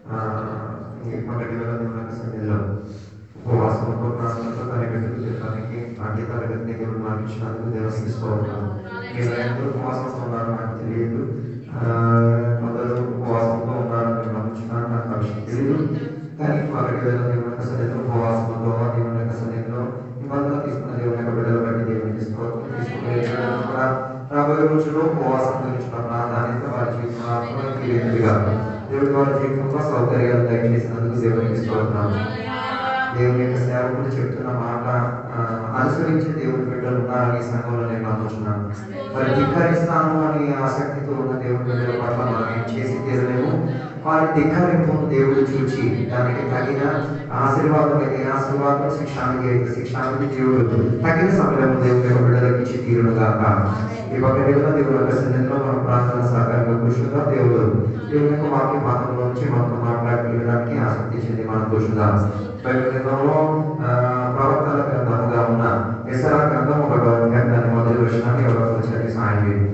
ఈ మొదటి వేళ దేవుని సన్నిధిలో ఉపవాసంతో ప్రార్థనతో కనిపెట్టుకు చెప్పడానికి అడ్డి తరగతిని దేవుడు నాకు ఇచ్చినందుకు దేవుని తీసుకోవడం. మీరు ఎంతో ఉపవాసంతో ఉన్నారో నాకు తెలియదు. కొందరు ఉపవాసంతో ఉన్నారని నమ్ముచున్నాను, నాకు ఆ విషయం తెలియదు. కానీ మొదటి వేళ దేవుని సన్నిధిలో ఉపవాసంతో దేవుని సన్నిధిలో నిబంధన తీసుకున్న దేవుని యొక్క బిడ్డలు బట్టి దేవుని తీసుకునే కూడా రాబోయే రోజుల్లో ఉపవాసం గురించిన ప్రాధాన్యత వారి జీవితంలో తెలియదుగా దేవుడి వారి జీవితంలో సౌకర్యాలు దయచేసినందుకు దేవునికి స్తోత్రాలు. దేవుని యొక్క సేవకులు చెప్తున్న మాట అనుసరించే దేవుని బిడ్డలు ఉన్నారని సంఘంలో నేను నమ్ముతున్నాను. మరి ధిక్కరిస్తాను అని ఆసక్తితో ఉన్న దేవుని బిడ్డల పట్ల మనం ఏం చేసి తీరలేము. వారి ధిక్కరింపును దేవుడు చూచి దానికి తగిన ఆశీర్వాదం అయితే ఆశీర్వాదం, శిక్షానికి అయితే శిక్షానికి దేవుడు తగిన సమయంలో దేవుని యొక్క బిడ్డలకు ఇచ్చి తీరునుగా. ఈ పక్క దేవుని యొక్క సన్నిధిలో మనం ప్రార్థన సహకారంగా కూర్చుందాం. దేవుని యొక్క వాక్య భాగంలో నుంచి మనతో మాట్లాడగలడానికి ఆసక్తి చెంది మనం కూర్చుందాం. బైబిల్లో ప్రవర్తన గ్రంథముగా ఉన్న యెషయా గ్రంథం 1వ అధ్యాయం దాని మొదటి వచనాన్ని ఎవరో చదివి సాయం చేయండి.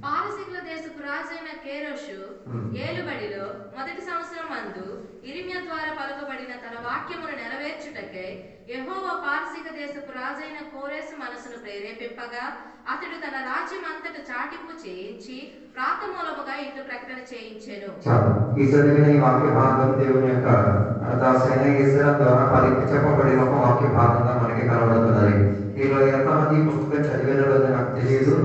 పారసీకుల దేశపు రాజైన కేరోషు ఏలుబడిలో మొదటి సంవత్సరం మందు ఇరిమ్యా ద్వారా పలుకబడిన తన వాక్యమును నెరవేర్చుటకై యెహోవా పారసీక దేశపు రాజైన కోరెసు మనసును ప్రేరేపింపగా అతడు తన రాజ్యం అంతటా చాటింపు చేయించి ప్రాతమూలముగా ఇట్లు ప్రకటన చేయించెను. ఈ చదివిన ఈ వాక్య భాగం దేవుని యొక్క దాసైన యెషయా ద్వారా చెప్పబడిన ఒక వాక్య భాగంగా మనకి కనబడుతున్నది. ఈలో ఎంతమంది ఈ పుస్తకం చదివేదో నాకు తెలియదు.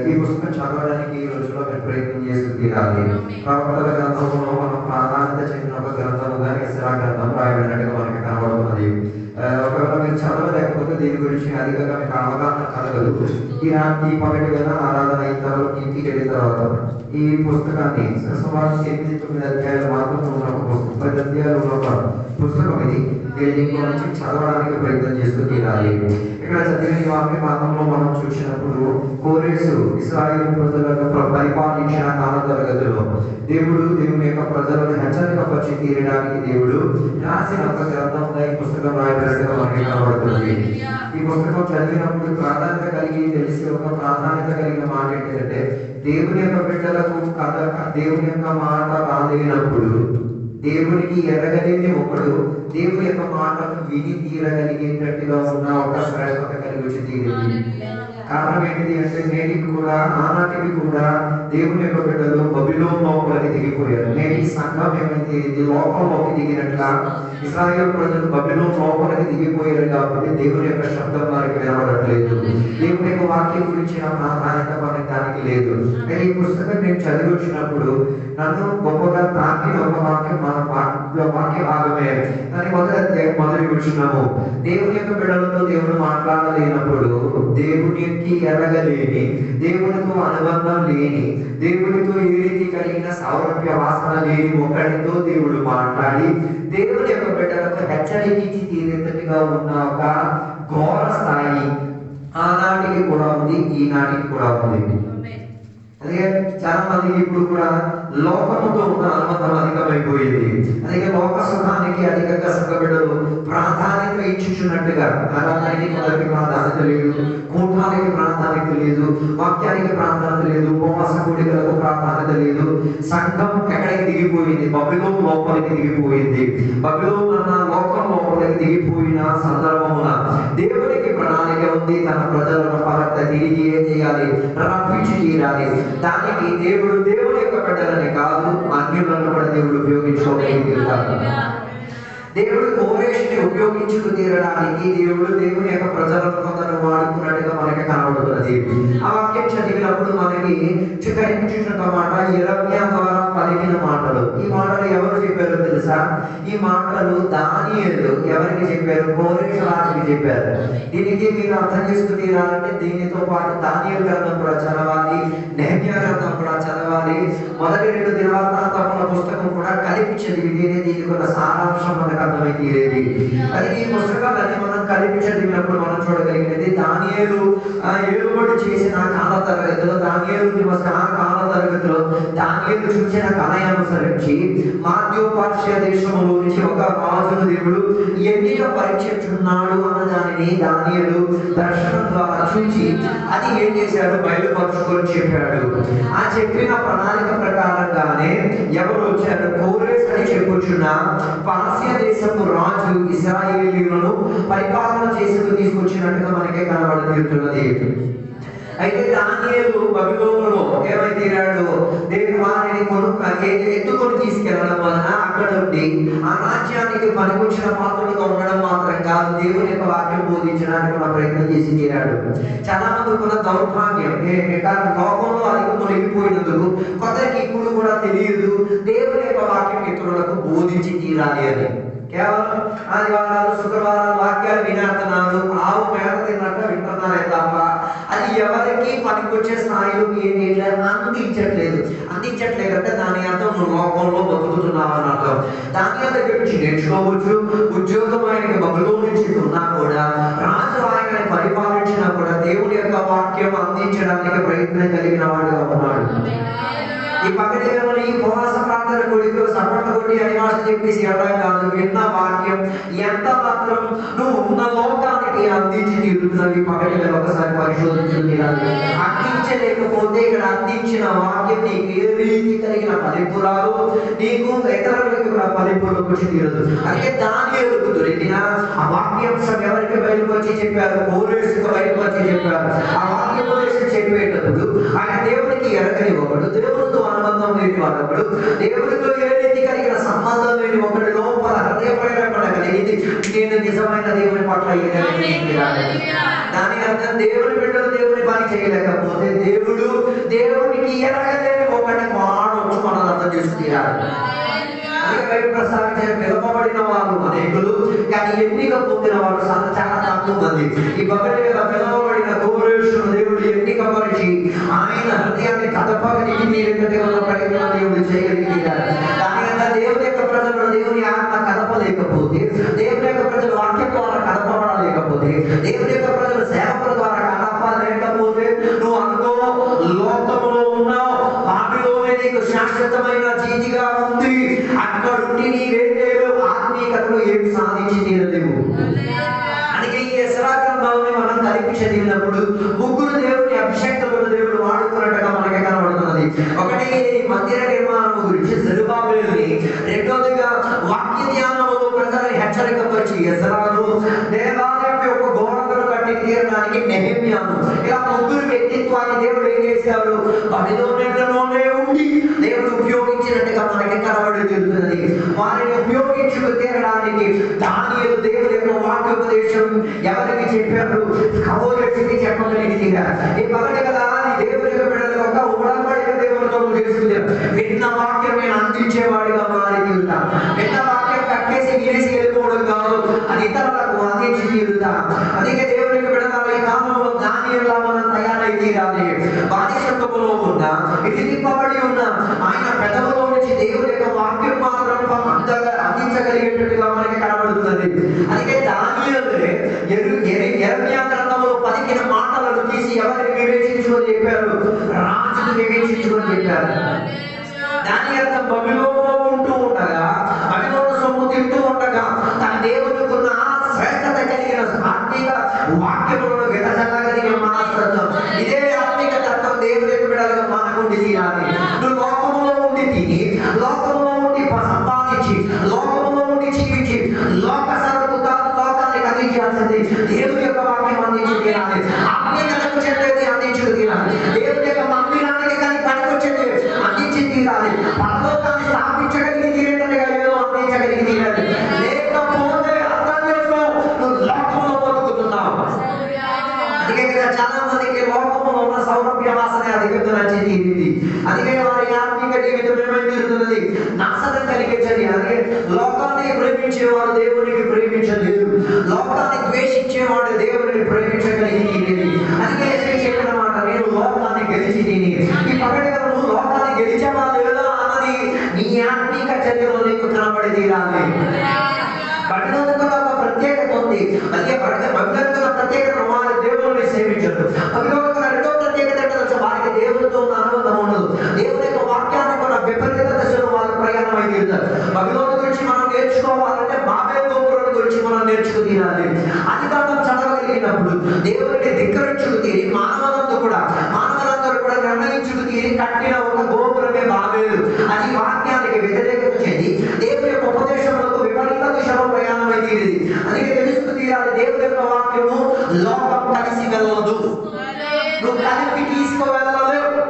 ఈ పుస్తకం చదవడానికి ఈ రోజులో మేము ప్రయత్నం చేస్తూ తీరాలి. ప్రవక్తల గ్రంథంలో మనం ప్రాధాన్యత చెందిన ఒక గ్రంథముగా యెషయా గ్రంథం రాయబడినట్టుగా మనకి కనబడుతున్నది. ఒకవేళ మీరు చదవలేకపోతే దీని గురించి అధికంగా మీకు అవగాహన కలగదు. ఈ పగటి వేళ ఆరాధన అయిన తర్వాత ఇంటికి వెళ్ళిన తర్వాత ఈ పుస్తకాన్ని సుమారు 8-9 అధ్యాయాలు మాత్రం ఉన్న ఒక పుస్తకం, 10 అధ్యాయాలు ఉన్న ఒక పుస్తకం ఇది. దీంట్లో నుంచి చదవడానికి ప్రయత్నం చేస్తూ తీరాలి. ఇక్కడ చదివిన వాక్య భాగంలో మనం చూసినప్పుడు కోరెసు ఇశ్రాయేలు ప్రజలను పరిపాలించిన కాల తరగతిలో దేవుని యొక్క ప్రజలను హెచ్చరికపరిచి తీరడానికి దేవుడు రాసిన ఒక గ్రంథంగా ఈ పుస్తకం రాయబడినట్టుగా మనకి కనబడుతుంది. ఈ పుస్తకం చదివినప్పుడు ప్రాధాన్యత కలిగి తెలిసి ఒక ప్రాధాన్యత కలిగిన మాట ఏంటంటే దేవుని యొక్క బిడ్డలకు దేవుని యొక్క మాట రాలేనప్పుడు దేవునికి ఎరగలేని ఒకడు దేవుని యొక్క మాటను విని తీరగలిగేటట్టుగా ఉన్న ఒక శ్రేష్టత కలిగి వచ్చి తీరింది. కారణం ఏంటిది అంటే నేటికి కూడా ఆనాటికి కూడా దేవుని యొక్క బిడ్డలు బబిలోను లోపలికి దిగిపోయారు. నేటి సంఘం ఏమైతే లోకంలోకి దిగినట్లా ఇశ్రాయేలు ప్రజలు బబిలోను లోపలికి దిగిపోయారు కాబట్టి దేవుని యొక్క శబ్దం వారికి వినబడట్లేదు. దేవుని యొక్క వాక్యం గురించిన ప్రాధాన్యత మనకి లేదు. ఈ పుస్తకం నేను చదివి వచ్చినప్పుడు నన్ను గొప్పగా తాకిన ఒక వాక్యం మన వాక్య భాగమే. దాని మొదటి కూర్చున్నాము. దేవుని యొక్క బిడ్డలతో దేవుడు మాట్లాడలేనప్పుడు దేవునికి ఎరగలేని, దేవునితో అనుబంధం లేని, దేవునితో ఏ రీతి కలిగిన సౌరభ్య వాసన లేని ఒకరితో దేవుడు మాట్లాడి దేవుని యొక్క బిడ్డలకు హెచ్చరించి తీరేటట్టుగా ఉన్న ఒక ఘోర స్థాయి ఆనాటికి కూడా ఉంది, ఈనాటికి కూడా ఉంది. అదే చాలా మంది ఇప్పుడు కూడా లోకముతో ఉన్న అనుబంధం అధికమైపోయింది. అలాగే లోక సుఖానికి అధికంగా సంఘబిడ్డలు ప్రాధాన్యత ఇచ్చుచున్నట్టుగా ఆరాధనకి మొదటి ప్రాధాన్యత లేదు, కూటానికి ప్రాధాన్యత లేదు, వాక్యానికి ప్రాధాన్యత లేదు, ఉపవాస కూడికలకు ప్రాధాన్యత లేదు. సంఘం ఎక్కడికి దిగిపోయింది? బబిలోను లోపలికి దిగిపోయింది. బబిలోను అన్న లోకం లోపలికి దిగిపోయిన సందర్భమున దేవునికి ప్రణాళిక ఉంది. తన ప్రజలను పరత తిరిగి ఏం చేయాలి? రప్పించి తీరాలి. దానికి దేవుని యొక్క బిడ్డలని కాదు, అన్యులను కూడా దేవుడు ఉపయోగించుకోగలిగారు. దేవుడు కోరేషుని ఉపయోగించుకు తీరడానికి దేవుని యొక్క ప్రజలను కొందరు వాడుకున్నట్టుగా మనకి కనబడుతున్నది. ఆ వాక్యం చదివినప్పుడు మనకి కనిపించిన మాట ఇరమ్యా ద్వారా పలికిన మాటలు. ఈ మాటలు ఎవరు చెప్పారో తెలుసా? ఈ మాటలు దానియేలు ఎవరికి చెప్పారు? కోరేషు రాజుకి చెప్పారు. దీనికి మీరు అర్థం చేసుకుని తీరాలంటే దీనితో పాటు దానియేలు గ్రంథం కూడా చదవాలి, నెహెమ్యా గ్రంథం కూడా చదవాలి, మొదటి 2 దినవృత్తాంతముల పుస్తకం కూడా కలిపి చదివితేనే దీనికి ఒక సారాంశం మనకు అర్థమై తీరేది. అది ఈ పుస్తకాలన్నీ మనం కలిపి చదివినప్పుడు మనం చూడగలిగినది దానియేలు ఏలుబడి చేసిన కాల తరగతిలో, దానియేలు నివసించిన కాల తరగతిలో దానియేలు చూసిన కనిపించిన కళ అనుసరించి మాధ్యోపార్శ్య దేశంలో నుంచి ఒక రాజును దేవుడు ఎన్నిక పరీక్షించున్నాడు అన్న దానిని దానియేలు దర్శనం ద్వారా చూచి అది ఏం చేశాడు, బయలుపరుచుకొని చెప్పాడు. ఆ చెప్పిన ప్రణాళిక ప్రకారంగానే ఎవరు వచ్చారు, కోరెస్ అని చెప్పుచున్న పార్శ్య దేశపు రాజు ఇశ్రాయేలీయులను పరిపాలన చేసుకు తీసుకొచ్చినట్టుగా మనకే కనబడుతున్నది. అయితే దానియేలు బబిలోనులో ఏమైతేరాడు, దేవుడు వారిని ఎత్తుకొని తీసుకెళ్లడం వలన అక్కడ నుండి ఆ రాజ్యానికి పనికొచ్చిన పాత్రలుగా ఉండడం మాత్రం కాదు, దేవుని యొక్క వాక్యం బోధించడానికి కూడా ప్రయత్నం చేసి తీరాడు. చాలా మంది కూడా దౌర్భాగ్యం, కానీ లోకంలో అది తొలగిపోయినందుకు కొందరికి ఇప్పుడు కూడా తెలియదు దేవుని యొక్క వాక్యం ఇతరులకు బోధించి తీరాలి అని. కేవలం ఆదివారాలు శుక్రవారాలు వాక్యాలు వినేస్తున్నాను, ఆవు మేత తిన్నట్టు వింటున్నారే తప్ప అది ఎవరికి పనికొచ్చే స్థాయిలోకి అందించట్లేదు అంటే దాని అర్థం నువ్వు లోకంలో బతుకుతున్నావు అని అర్థం. దాని దగ్గర నుంచి నేర్చుకోవచ్చు. ఉద్యోగం ఆయనకి బబులోను నుంచి ఉన్నా కూడా, రాజు ఆయన పరిపాలించినా కూడా దేవుని యొక్క వాక్యం అందించడానికి ప్రయత్నం కలిగిన వాడుగా ఉన్నాడు. ఈ పక్కన ఈ ఉపవాస ప్రార్థన కొడుకు సపట్ల కొట్టి అనివాసం చెప్పేసి ఎవడం కాదు, విన్న వాక్యం ఎంత మాత్రం నువ్వు ఉన్న లోకానికి అందించి తీరుతున్నవి పక్కన ఒకసారి పరిశోధించుకుని అందించలేకపోతే ఇక్కడ అందించిన వాక్యం నీకు ఏ రీతి కలిగిన ఫలింపురాలు, నీకు ఇతరులకు కూడా ఫలింపులకు వచ్చి తీరదు. అంటే దానియేలుకు దొరికిన ఆ వాక్యాంశం ఎవరికి బయలుపరిచి చెప్పారు, కోరేసుకు బయలుపరిచి చెప్పారు. ఆ వాక్యోపదేశం చెప్పేటప్పుడు ఆయన దేవునికి ఎరగని ఒకడు, దేవుడితో అనుబంధం లేని వాడొకడు, దేవుడితో ఏ రీతి కలిగిన సంబంధం లేని ఒకటి లోపల హృదయ ప్రేరణ కలిగింది, నేను నిజమైన దేవుని పట్ల దాని అర్థం దేవుని బిడ్డలు దేవుని పని చేయలేకపోతే దేవుడికి ఎరగలేని ఒకటి వాడు మనల్ని అర్థం చేసుకున్నారు. పిలవబడిన వారు అనేకులు, కానీ ఎన్నిక పొందిన వారు చాలా తక్కువ మంది. ఈ బొగటి పిలవబడిన కోరేశ్వరుడు దేవుడు ఎన్నిక పరిచి ఆయన హృదయాన్ని కదపగలిగి ప్రయత్నం దేవుడు చేయగలిగారు. దాని అంతా దేవుని యొక్క ప్రజలు దేవుని ఆత్మ కదపలేకపోతే, దేవుని యొక్క ప్రజలు వాక్యం ద్వారా కదపబడలేకపోతే, దేవుని యొక్క ప్రజలు సేవకుల ద్వారా కదపలేకపోతే, నువ్వు అనుకో లోకములో ఉన్నావు, వాటిలోనే నీకు శాశ్వతమైన జీవిగా ఉంది, అక్కడుండి నీవేదేవు ఆత్మీయతలో ఏం సాధించి తీరలేవు. అందుకే ఈ ఎస్రా గ్రంథాన్ని మనం కలిపి చదివినప్పుడు ముగ్గురు దేవుని అభిషేక్తులను దేవుడు వాడుకున్నట్టుగా మనకి కనబడుతున్నది. ఒకటి మందిర నిర్మాణం గురించి జెరుబాబెలుని, రెండోదిగా వాక్య ధ్యానములో ప్రజలను హెచ్చరికపరిచి ఎస్రాను, దేవాలయం యొక్క గోడలను కట్టి తీరడానికి నెహెమ్యాను, ఇలా ముగ్గురు వ్యక్తిత్వాన్ని దేవుడు ఏం చేశాడు, బబిలోనులోనే ఉండి దేవుడు ఉపయోగించినట్టుగా మనకి కనబడుతున్నది. వారిని ఉపయోగించుకు తీరడానికి దానియేలు దేవుడి యొక్క వాక్యోపదేశం ఎవరికి చెప్పారు, కవోరెస్కి చెప్పగలిగిన ఈ పగటి కదా దేవుడి యొక్క బిడ్డలకు ఒక ఉడంబడిక దేవుడితో చేసుకున్నారు. విన్న వాక్యం నేను అందించేవాడిగా మారి తీరుతా, విన్న వాక్యం కట్టేసి వినేసి వెళ్ళిపోవడం కాదు, అది ఇతరులకు అందించి తీరుతా. అందుకే దేవుడి యొక్క బిడ్డల ఈ కాలంలో దానియేలులా మనం తయారై తీరాలి. బానిసత్వములో ఉన్న విధింపబడి ఉన్న ఆయన పెదవులో నుంచి దేవుడి యొక్క వాక్యం మాత్రం అందించగలిగేటట్టుగా మనకి కనబడుతున్నది. అందుకే దానియేలునే యెరెమీయా గ్రంథంలో పలికిన మాటలను తీసి ఎవరిని వివేచించుకొని చెప్పారు, రాజును వివేచించుకొని చెప్పారు. దాని అర్థం బబిలోనులో ఉంటూ ఉండగా, బబిలోను సొమ్ము తింటూ ఉండగా తన దేవునికి ఉన్న శ్రేష్టత కలిగిన ఆత్మీయ వాక్యములను విధజల్లగలిగిన మనస్తత్వం, ఇదే ఆత్మీయ తత్వం దేవుని యొక్క బిడ్డలుగా మనకుండి తీరాలి. నువ్వు లోకములో ఉండి తిని, లోకములో ఉండి సంపాదించి, లోకములో ఉండి జీవించి, లోక సరుకు కాదు లోకాన్ని అందించాల్సింది దేవుని యొక్క వాక్యం అందించి తీరాలి. ఆత్మీయతకు చెందేది అందించుకు తీరాలి. దేవుని యొక్క మందిరానికి కానీ పనికొచ్చేది అందించి తీరాలి. పరలోకాన్ని స్థాపించగలిగి తీరేటట్టుగా ఏదో అందించగలిగి తీరాలి. లేకపోతే అర్థం చేసుకో, నువ్వు లోకంలో బతుకుతున్నావు. అందుకే కదా చాలా మందికి లోకంలో ఉన్న సౌరభ్య వాసన అధికంగా నచ్చి తీరింది. అందుకే వారి ఆత్మీయ జీవితం ఏమైంది, నాశనం కలిగించండి. అందుకే లోకాన్ని ప్రేమించేవాడు దేవునికి ప్రేమించలేదు, లోకాన్ని ద్వేషించేవాడు దేవుని ప్రేమించగలిగి. అందుకే చెప్పిన మాట, నేను లోకాన్ని గెలిచి తిని. ఈ పగటిగా నువ్వు లోకాన్ని గెలిచావా లేదా అన్నది నీ ఆత్మీయ చర్యలో నీకు కనబడి తీరాలి. బబిలోనుకు ఒక ప్రత్యేకత ఉంది. అలాగే బబిలోనుకు ప్రత్యేకత వారి దేవుని సేవించరు. బబిలోనుకు రెండో ప్రత్యేకత వారికి దేవుడితో ఉన్న అనుబంధం ఉండదు. దేవుని యొక్క వాక్యాన్ని కూడా విపరీత నేర్చుకు తీరాలి. అధికారం చదవగలిగినప్పుడు దేవుడిని ధిక్కరించుకు తీరి మానవులందరూ కూడా నిర్ణయించుకు తీరి కట్టిన ఒక గోపురమే బాబేలు. అది వాక్యానికి వ్యతిరేకత చెంది దేవుని యొక్క ఉపదేశములకు విపరీత దిశలో ప్రయాణమై తీరింది. అందుకే తెలుసుకు తీరాలి, దేవుని యొక్క వాక్యము లోకం కలిసి వెళ్ళదు, నువ్వు కలిపి తీసుకువెళ్ళలేవు.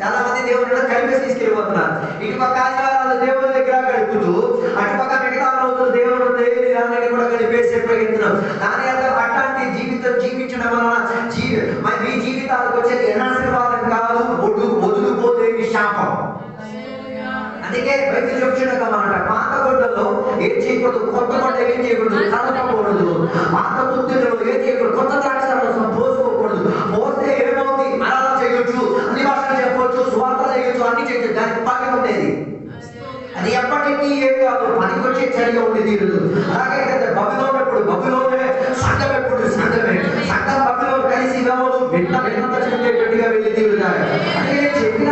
చాలా మంది దేవుని కలిపి తీసుకెళ్ళిపోతున్నారు. ఇటుపక్క ఆదివారాలు దేవుని దగ్గర గడుపుతూ అటుపక్క మిగతా రోజులు దేవుడు దేవుని కూడా గడిపేసే ప్రయత్నం. దాని అర్థం అట్లాంటి జీవితం జీవించడం వలన మీ జీవితాలకు వచ్చేది ఆశీర్వాదం కాదు, వదులుకోలేని శాపం. అందుకే బయట చెప్తున్న మాట, పాత గుడ్డలో ఏం చేయకూడదు, కొత్త గుడ్డ ఏం చేయకూడదు, కలపకూడదు. పాత గుడ్డలో ఏం చేయకూడదు, కొత్త ద్రాక్షారసం పోసుకోకూడదు. పోస్తే ఏమవుతుంది, అలా చేయొచ్చు, అన్ని భాషలు చెప్పవచ్చు, స్వార్థ చేయొచ్చు, అన్ని చేయొచ్చు, దానికి పని ఉండేది. అది ఎప్పటికీ ఏం కాదు, పనికొచ్చే చర్య ఉండేది తీరదు. అలాగే బబులోనప్పుడు బబులోనే, సంఘం ఎప్పుడు సంఘమే, సంఘం బబులో కలిసి వెళ్ళదు, విన్నత చెందేటట్టుగా వెళ్ళి తీరుతారు. అంటే చెప్పిన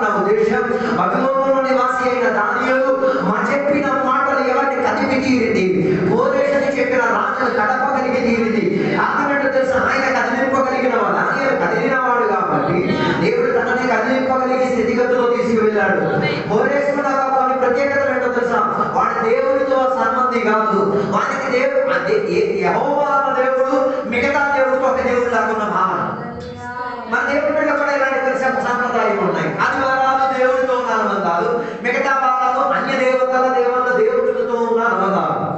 నా ఉద్దేశం, బబులోనులో నివాసి అయిన దానియేలు మా చెప్పిన మాటలు ఎవరిని కదిపి తీరింది, కోరేషని చెప్పిన రాజును కదపగలిగి తీరింది. కాకపోతే తెలుసు, ఆయన కదిలింపగలిగిన వాడు, దానియేలు కదిలిన వాడు కాబట్టి దేవుడు తనని కదిలింపగలిగి స్థితిగతిలో తీసుకువెళ్ళాడు. కోరేషుడు కొన్ని ప్రత్యేకతలు ఏంటో తెలుసా, వాడు దేవుడితో సంబంధి కాదు. వానికి దేవుడు యెహోవా దేవుడు మిగతా దేవుడితో ఒక దేవుడు లాగున్న భావన. మన దేవుడి మీద కూడా ఇలాంటి సంప్రదాయాలు ఉన్నాయి. ఆదివారాలు దేవుడితో ఉన్న అనుబంధాలు, మిగతా వారాలు అన్య దేవతల దేవుడితో ఉన్న అనుబంధాలు.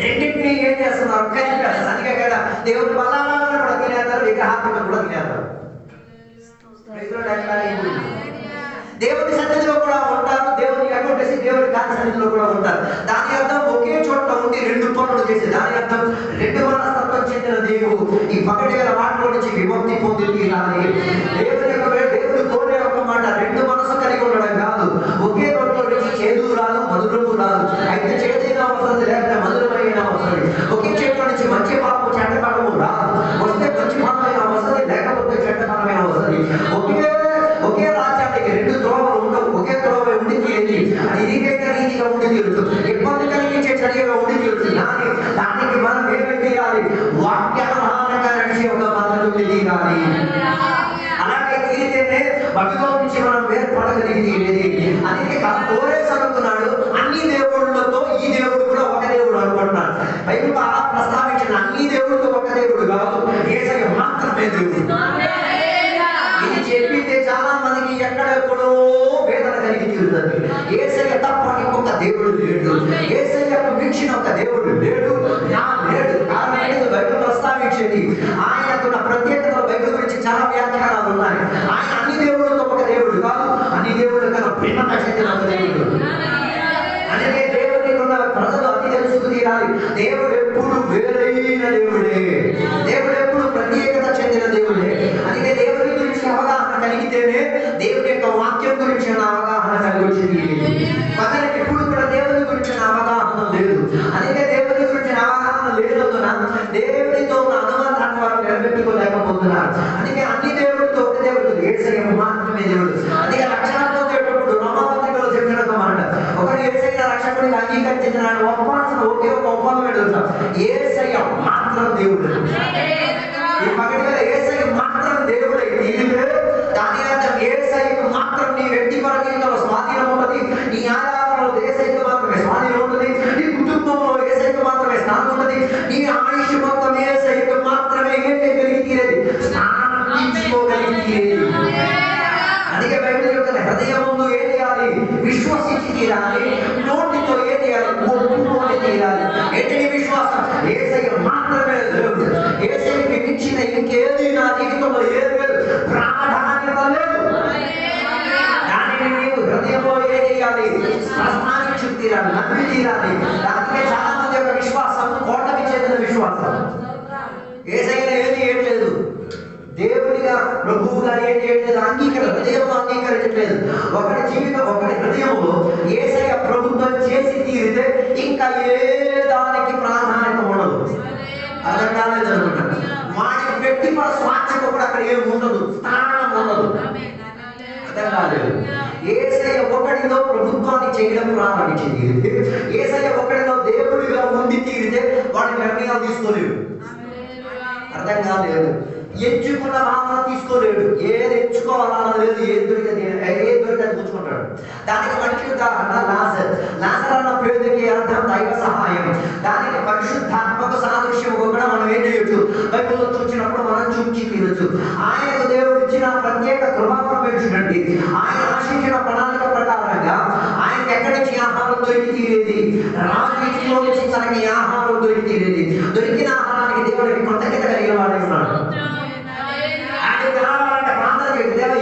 రెండింటినీ ఏం చేస్తున్నారు, కలిపేస్తారు. అందుకే కదా దేవుడి బలాలను కూడా తినేస్తారు, విగ్రహాత్మకం కూడా తినేస్తారు. దేవుడి సన్నిధిలో కూడా ఉంటారు, దేవుని అడ్డొట్టేసి దేవుడి కాని సన్నిధిలో కూడా ఉంటారు. దాని అర్థం ఒకే చోట ఉండి రెండు పనులు చేసే, దాని అర్థం రెండు మనస్తత్వం చెందిన దేవుడు ఈ పగటి గల వాటిలో నుంచి విముక్తి పొంది తీరాలి. దేవుడు కోరే ఒక మాట, రెండు మనసు కలిగి ఉండడం కాదు, ఒకే నోట్లో నుంచి చేదు రాదు, మధురము రాదు. అయితే చేదైన అవసరం లేకపోతే మధురమైన అవసరం. ఒకే చేతిలో నుంచి మంచి పాపం చెడ్డపడము రాదు, వస్తే మంచి పాపమైన అవసరం, లేకపోతే చెడ్డపడమైన అవసరం. ఒకే రాజ్యానికి రెండు త్రోవలు ఉండవు, ఒకే త్రోవ ఉండి తీరేది. అది ఇరికైన రీతిగా ఉండి తీరుతుంది, ఇబ్బంది కలిగించే చర్యగా ఉండి తీరుతుంది. దానికి మనం ఏమి తీరాలి, వాక్యానుసారంగా నడిచే ఒక పద్ధతి ఉండి తీరాలి. అలాగే తీరితేనే బబులో నుంచి మనం వేర్పడగలిగి తీరేది. అందుకే కోరేషు అనుకున్నాడు, అన్ని దేవుళ్ళతో ఈ దేవుడు కూడా ఒక దేవుడు అనుకుంటున్నాడు. బైబిల్ బాగా ప్రస్తావించిన అన్ని దేవుడితో ఒక దేవుడు కాదు, యేసయ్య మాత్రమే దేవుడు. ఇది చెప్పితే చాలా మందికి ఎక్కడెక్కడో వేదన కలిగి తీరుతుంది. యేసయ్య తప్ప ఇంకొక దేవుడు లేడు, యేసయ్యకు మించిన ఒక దేవుడు లేడు, లేడు. కారణం ఏంటో బైబిల్ ప్రస్తావించేది, ఆయనకున్న ప్రత్యేకతల బైబిల్ గురించి చాలా వ్యాఖ్యానాలు ఉన్నాయి. ఆయన అన్ని దేవుళ్ళతో ఒక దేవుడు కాదు, అన్ని దేవుడు కన్నా భిన్నత చెందిన ఒక దేవుడు. అందుకే దేవుడికి ఉన్న ప్రజలు అన్ని తెలుసుకు తీరాలి, దేవుడు ఎప్పుడు వేరైన దేవుడే, దేవుడు ఎప్పుడు ప్రత్యేకత చెందిన దేవుడే. అందుకే దేవుడి గురించి అవగాహన కలిగితేనే దేవుడి యొక్క వాక్యం గురించి అవగాహన కలిగి వచ్చింది. కొందరికి ఇప్పుడు కూడా దేవుడి గురించి అవగాహన లేదు. అందుకే దేవుడి గురించి అవగాహన లేనందున దేవుడితో ఉన్న అనుబంధాన్ని వారు నిలబెట్టుకోలేకపోతున్నారు. అందుకే అన్ని దేవుడితో ఒక దేవుడు, యేసయ్య మాత్రమే దేవుడు. అందుకే రక్షణతో చెప్పేటప్పుడు రోమాపత్రికలో చెప్పిన మాట, ఒకటి యేసయ్య రక్షకుడిని అంగీకరించిన ఒప్పాల్సిన ఒకే ఒక ఒప్పందం ఏంటో, యేసయ్య మాత్రం దేవుడు. ఈ పగటి వేళ యేసయ్య మాత్రం దేవుడే తీరితే దాని అర్థం యేసయ్యకు మాత్రం నీ వ్యక్తిపరంగా స్వాధీనం ఉంటుంది, నీ ఆధారంలో యేసయ్యకు మాత్రమే స్వాధీనం ఉంటుంది, నీ కుటుంబంలో యేసయ్యకు మాత్రమే స్థానం ఉంటుంది, నీ ఆయుష్ మొత్తం యేసయ్యకు మాత్రమే ఏం చేయగలిగి తీరేది, స్నానం తీసుకోగలిగి తీరేది. అందుకే బైబిల్ చెప్తున్న హృదయం ముందు ఏం చేయాలి, విశ్వసించి తీరాలి, నోటితో ఏం చేయాలి, ఒప్పుకొని తీరాలి. ఏంటి విశ్వాసం, యేసయ్య మాత్రమే దేవుడు, యేసయ్యకి మించిన ఇంకేది నా జీవితంలో ఏది లేదు, ప్రాధాన్యత లేదు. దానిని నీవు హృదయంలో ఏం చేయాలి, ప్రస్తావించి తీరాలి, నమ్మి తీరాలి. దానికే చాలా మంది యొక్క విశ్వాసం కోటకి చెందిన విశ్వాసం. యేసయ్య ఏం లేదు, దేవుడిగా ప్రభువుగా ఏం చేయట్లేదు, హృదయంలో అంగీకరించట్లేదు. ఒకటి జీవితం, ఒకటి హృదయంలో యేసయ్య ప్రభుత్వం చేసి తీరితే ఇంకా ఏ దానికి ప్రాధాన్యత ఉండదు. అర్థం కాలేదు అనుకుంటాను. వాడి వ్యక్తిపర స్వాచ్ఛకు కూడా అక్కడ ఏమి ఉండదు, స్థానం ఉండదు. అర్థం కాలేదు. యేసయ్య ఒకటిలో ప్రభుత్వాన్ని చేయడం ప్రారంభించింది, యేసయ్య ఒకటిలో దేవుడిగా ఉండి తీరితే వాడి నిర్ణయాలు తీసుకోలేడు. అర్థం కాలేదు. ఎంచుకున్న భావన తీసుకోలేడు. ఏది ఎంచుకోవాలన్నా లేదు. ఏది దొరికితే పుచ్చుకుంటాడు. దానికి మంచి ఉదాహరణ లాజర్. లాజర్ అన్న పేరుకి అర్థం దైవ సహాయం. దానికి పరిశుద్ధాత్మక సాదృశ్యం కూడా మనం ఏం చేయొచ్చు, బైబిల్లో చూసినప్పుడు మనం చూచి తీరొచ్చు. ఆయనకు దేవుడు ఇచ్చిన ప్రత్యేక కృపావరం ఏంటంటే ఆయన ఆశించిన ప్రణాళిక ప్రకారంగా ఆయనకి ఎక్కడి నుంచి ఆహారం దొరికి తీరేది, రాజకీయంలో నుంచి తనకి ఆహారం దొరికి తీరేది. దొరికిన ఆహారానికి దేవుడికి కృతజ్ఞత కలిగిన వాడే ఉన్నాడు.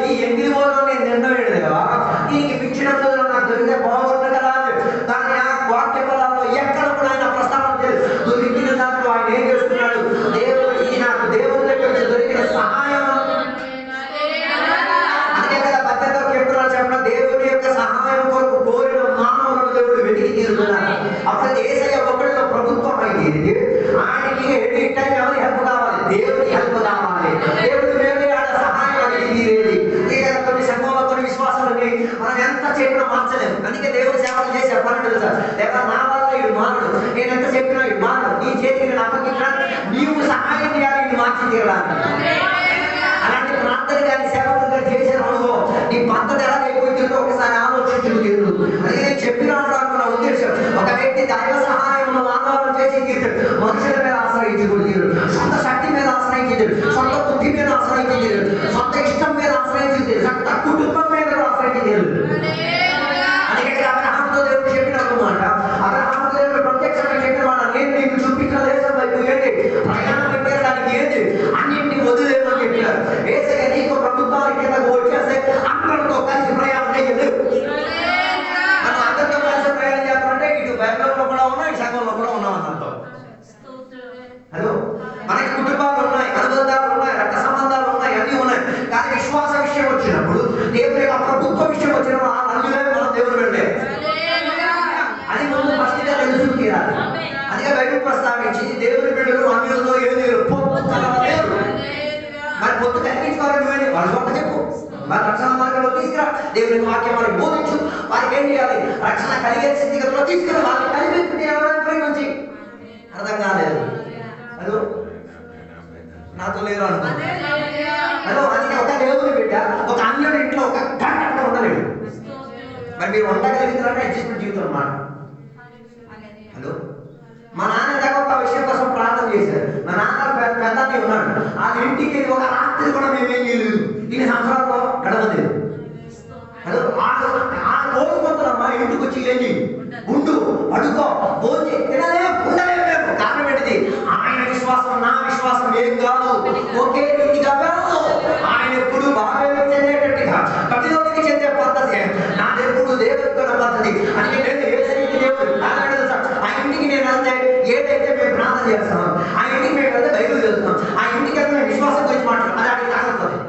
ఈ ఎంగిలి పోలో నేను నిండవేడు దేవా, నీకు పిచ్చినప్పుడు నాకు దొరికితే బాగుంటుంది కదా. కానీ ఆ వాక్య బలాల్లో ఎక్కడ కూడా ఆయన ప్రస్తావన లేదు. దొరికిన దాంట్లో ఆయన ఏం చేస్తున్నాడు, దేవుడికి నాకు దేవుడి దగ్గర నుంచి దొరికిన సహాయం. అందుకే కదా భద్రతలో చెప్తున్నా చెప్పిన దేవుడి యొక్క సహాయం కొరకు కోరిన మానవులను దేవుడు వెతికి తీరుతున్నాడు. అప్పుడు యేసయ్య ఒకరిలో ప్రభుత్వం అయింది. ఆయనకి ఎనీ టైం ఎవరి హెల్ప్ కావాలి, దేవుడి హెల్ప్ కావాలి. దేవుడి సహాయం అనేది తీరేది. కొన్ని సంఘంలో కొన్ని విశ్వాసాలని మనం ఎంత చెప్పినా మార్చలేము. అందుకే దేవుడు సేవలు చేసి చెప్పాలని తెలుసా, లేదా నా వల్ల ఇది మారడు, నేను ఎంత చెప్పినా ఇది మారడు, నీ చేతికి అప్పగించాలి, నీవు సహాయం చేయాలి ఇది మార్చి తీరడానికి. అలాంటి ప్రార్థన కానీ సేవలు కానీ చేసే అనుభవం నీ పద్ధతి ఎలా అయిపోతుందో ఒకసారి ఆలోచించు తీరు. అందుకే నేను చెప్పినప్పుడు అనుకున్న ఉద్దేశం, ఒక వ్యక్తి దైవ సహాయం ఆధారం చేసి తీరుతాడు. మనుషుల మీద ఆశ్రయించకూడదు తీరు, సొంత శక్తి మీద ఆశ్రయించాడు, సొంత బుద్ధి మీద ఆశ్రయించాడు, సొంత ఇష్టం మీద ఆశ్రయించింది, సొంత కుటుంబం మీద ఆశ్రయించాడు. అందుకే అబ్రహాముతో దేవుడు చెప్పినప్పుడు మాట, అబ్రహాముతో దేవుడు ప్రత్యక్షంగా చెప్పిన మాట, నేను నీకు చూపించిన దేశం వైపు ఏంటి ప్రయాణం పెట్టేదానికి ఏంటి అన్నింటినీ వదిలేమని చెప్పారు. యేసయ్య నీకు ప్రభుత్వాల కిందకు వచ్చేస్తే అందరితో కలిసి ప్రయాణం చేయదు. మనం అందరితో కలిసి ప్రయాణం చేస్తామంటే ఇటు బైబిల్లో కూడా ఉన్నాం, ఈ సంఘంలో కూడా ఉన్నాం అన్నట్టు. హలో, మనకి కుటుంబాలు ఉన్నాయి, అనుబంధాలు ఉన్నాయి, రక్త సంబంధాలు ఉన్నాయి, అన్నీ ఉన్నాయి. కానీ విశ్వాస విషయం వచ్చినప్పుడు, దేవుని యొక్క ప్రభుత్వ విషయం వచ్చినప్పుడు ఆ నలుగురే మనం దేవుడు వెళ్ళే అది ముందు ఫస్ట్గా తెలుసు తీరాలి. అందుకే బైబిల్ ప్రస్తావించి దేవుని బిడ్డలు అన్యులతో ఏది పొత్తు కలవలేరు. మరి పొత్తు కల్పించుకోవాలి నువ్వేంటి, వాళ్ళ చోట చెప్పు, వారి రక్షణ మార్గంలో తీసుకురా, దేవుని వాక్యం వారికి బోధించు, వారికి ఏం చేయాలి, రక్షణ కలిగే స్థితిగతిలో తీసుకురా, వారిని కలిపి ఎవరైనా ప్రయత్నించి. అర్థం కాలేదు. హలో, నాతో లేరు అనుకో. హలో, అందుకే ఒక దేవుని బిడ్డ ఒక అన్యుడి ఇంట్లో ఒక గంట ఉండలేడు. మరి మీరు ఉండగలుగుతారంటే అడ్జస్ట్మెంట్ జీవితం అన్నమాట. హలో, మా నాన్న దగ్గర ఒక విషయం కోసం ప్రార్థన చేశారు. మా నాన్న పెద్ద ఉన్నాడు, ఆ ఇంటికి ఒక రాత్రి కూడా మేమేం చేయలేదు, ఇన్ని సంవత్సరాల్లో గడవలేదు. హలో, ఆ రోజు కొంతమ్మా ఇంటికి వచ్చి ఏంటి ఉండు, అడుకో, భోజనం తినలేము, ఉండలేము. కారణం ఏంటిది, ఆయన విశ్వాసం నా విశ్వాసం ఏం కాదు, ఒకే రీతిగా కాదు. ఆయన ఎప్పుడు బాగా చెందేటట్టుగా కఠినోడికి చెందే పద్ధతి నాది ఎప్పుడు దేవుడితో పద్ధతి. అంటే నేను యేసయ్యకి దేవుడు ఆ ఇంటికి నేను వెళ్తే ఏదైతే మేము ప్రార్థన చేస్తాం, ఆ ఇంటికి మేము వెళ్తే బైబిల్ చేస్తున్నాం, ఆ ఇంటికి వెళ్తే మేము విశ్వాసం గురించి మాట్లాడతాం, అది అడిగి తాగుతుంది.